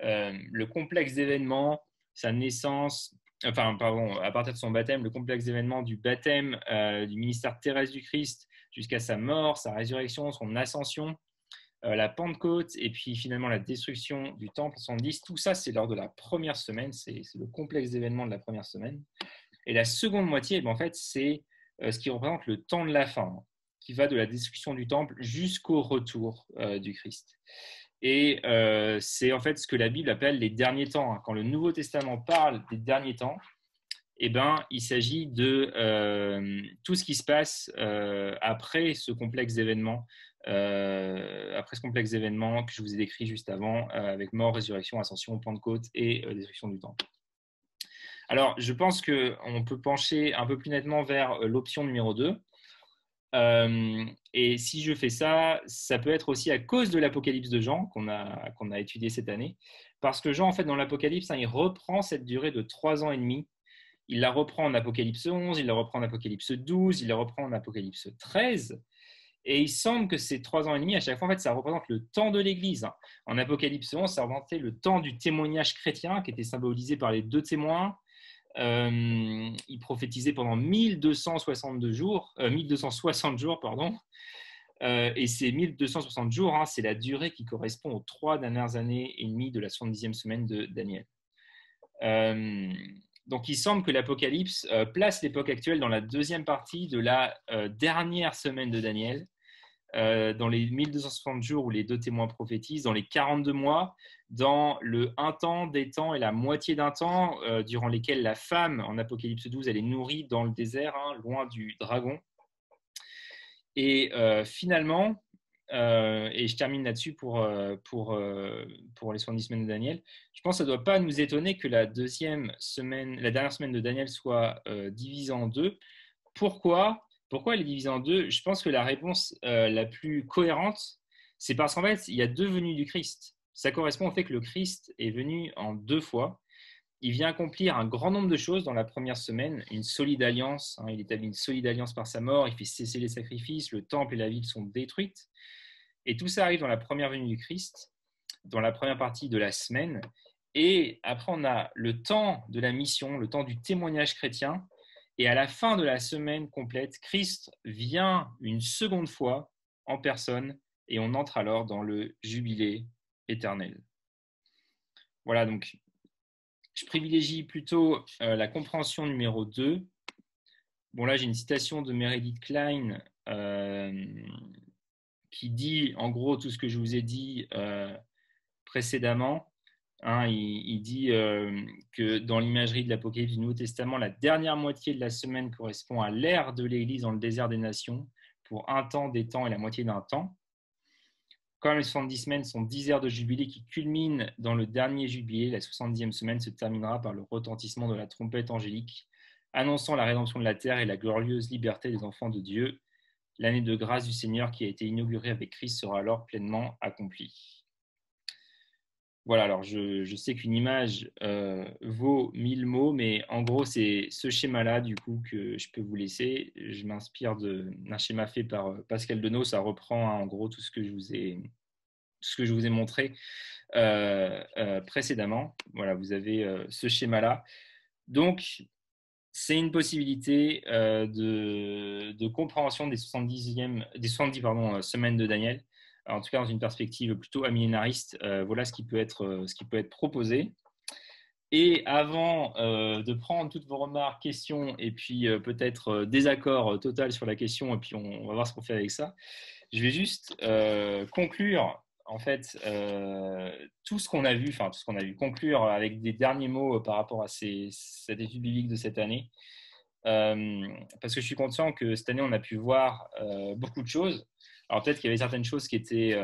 Speaker 1: le complexe d'événements, sa naissance, à partir de son baptême, le complexe d'événements du baptême du ministère terrestre du Christ jusqu'à sa mort, sa résurrection, son ascension, la Pentecôte et puis finalement la destruction du temple 70. Tout ça, c'est lors de la première semaine, c'est le complexe d'événements de la première semaine. Et la seconde moitié, en fait, c'est ce qui représente le temps de la fin, qui va de la destruction du temple jusqu'au retour du Christ. Et c'est en fait ce que la Bible appelle les derniers temps. Quand le Nouveau Testament parle des derniers temps, il s'agit de tout ce qui se passe après ce complexe d'événements, que je vous ai décrit juste avant, avec mort, résurrection, ascension, Pentecôte et destruction du temple. Alors, je pense qu'on peut pencher un peu plus nettement vers l'option numéro 2. Et si je fais ça, ça peut être aussi à cause de l'Apocalypse de Jean qu'on a étudié cette année. Parce que Jean, en fait, dans l'Apocalypse, il reprend cette durée de 3 ans et demi. Il la reprend en Apocalypse 11, il la reprend en Apocalypse 12, il la reprend en Apocalypse 13. Et il semble que ces 3 ans et demi, à chaque fois, en fait, ça représente le temps de l'Église. En Apocalypse 11, ça représentait le temps du témoignage chrétien qui était symbolisé par les 2 témoins. Il prophétisait pendant 1260 jours, et ces 1260 jours, c'est la durée qui correspond aux 3 dernières années et demie de la 70e semaine de Daniel. Donc, il semble que l'Apocalypse place l'époque actuelle dans la deuxième partie de la dernière semaine de Daniel, dans les 1260 jours où les 2 témoins prophétisent, dans les 42 mois, dans le un temps, des temps et la moitié d'un temps, durant lesquels la femme, en Apocalypse 12, elle est nourrie dans le désert, loin du dragon. Et finalement, et je termine là-dessus pour les 70 semaines de Daniel. Je pense que ça ne doit pas nous étonner que la dernière semaine de Daniel soit divisée en deux. Pourquoi elle est divisée en deux? Je pense que la réponse la plus cohérente, c'est parce qu'en fait, il y a deux venues du Christ. Ça correspond au fait que le Christ est venu en deux fois. Il vient accomplir un grand nombre de choses dans la première semaine, une solide alliance. Il établit une solide alliance par sa mort, il fait cesser les sacrifices, le temple et la ville sont détruites. Et tout ça arrive dans la première venue du Christ, dans la première partie de la semaine. Et après, on a le temps de la mission, le temps du témoignage chrétien. Et à la fin de la semaine complète, Christ vient une seconde fois en personne et on entre alors dans le jubilé éternel. Voilà, donc je privilégie plutôt la compréhension numéro 2. Bon, là, j'ai une citation de Meredith Klein qui dit en gros tout ce que je vous ai dit précédemment. Il dit que dans l'imagerie de l'Apocalypse du Nouveau Testament, la dernière moitié de la semaine correspond à l'ère de l'Église dans le désert des nations pour un temps, des temps et la moitié d'un temps. Comme les 70 semaines sont 10 heures de jubilé qui culminent dans le dernier jubilé, la 70e semaine se terminera par le retentissement de la trompette angélique, annonçant la rédemption de la terre et la glorieuse liberté des enfants de Dieu. L'année de grâce du Seigneur qui a été inaugurée avec Christ sera alors pleinement accomplie. Voilà, alors je sais qu'une image vaut 1000 mots, mais en gros, c'est ce schéma-là, du coup, que je peux vous laisser. Je m'inspire d'un schéma fait par Pascal Denot. Ça reprend, en gros, tout ce que je vous ai montré précédemment. Voilà, vous avez ce schéma-là. Donc, c'est une possibilité de compréhension des 70 semaines de Daniel. En tout cas, dans une perspective plutôt amillénariste, voilà ce qui peut être proposé. Et avant de prendre toutes vos remarques, questions et puis peut-être désaccord total sur la question, et puis on va voir ce qu'on fait avec ça, je vais juste conclure en fait tout ce qu'on a vu, conclure avec des derniers mots par rapport à cette étude biblique de cette année. Parce que je suis conscient que cette année, on a pu voir beaucoup de choses. Alors peut-être qu'il y avait certaines choses qui étaient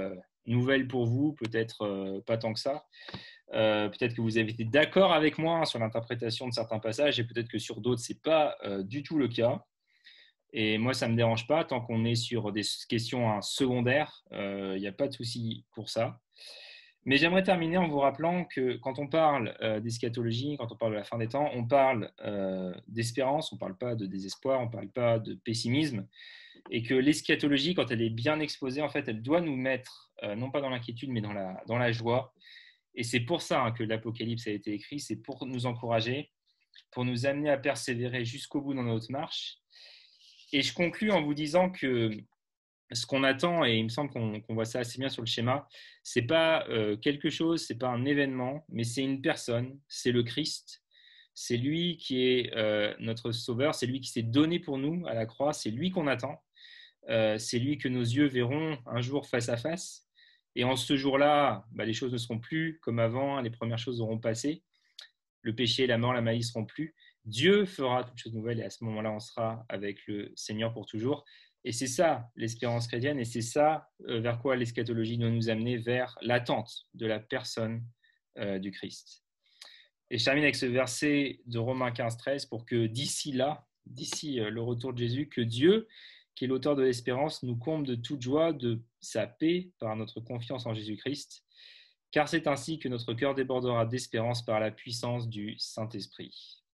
Speaker 1: nouvelles pour vous, peut-être pas tant que ça. Peut-être que vous avez été d'accord avec moi sur l'interprétation de certains passages et peut-être que sur d'autres, ce n'est pas du tout le cas. Et moi, ça ne me dérange pas tant qu'on est sur des questions secondaires. Il n'y a pas de souci pour ça. Mais j'aimerais terminer en vous rappelant que quand on parle d'eschatologie, quand on parle de la fin des temps, on parle d'espérance, on ne parle pas de désespoir, on ne parle pas de pessimisme. Et que l'eschatologie, quand elle est bien exposée, en fait, elle doit nous mettre, non pas dans l'inquiétude, mais dans la joie. Et c'est pour ça que l'Apocalypse a été écrit, c'est pour nous encourager, pour nous amener à persévérer jusqu'au bout dans notre marche. Et je conclus en vous disant que ce qu'on attend, et il me semble qu'on voit ça assez bien sur le schéma, c'est pas quelque chose, c'est pas un événement, mais c'est une personne, c'est le Christ. C'est lui qui est notre sauveur, c'est lui qui s'est donné pour nous à la croix, c'est lui qu'on attend, c'est lui que nos yeux verront un jour face à face. Et en ce jour-là, les choses ne seront plus comme avant, les premières choses auront passé, le péché, la mort, la maladie ne seront plus. Dieu fera toutes choses nouvelles et à ce moment-là, on sera avec le Seigneur pour toujours. Et c'est ça l'espérance chrétienne et c'est ça vers quoi l'eschatologie doit nous amener, vers l'attente de la personne du Christ. Et je termine avec ce verset de Romains 15-13 pour que d'ici le retour de Jésus, que Dieu, qui est l'auteur de l'espérance, nous comble de toute joie, de sa paix par notre confiance en Jésus-Christ, car c'est ainsi que notre cœur débordera d'espérance par la puissance du Saint-Esprit.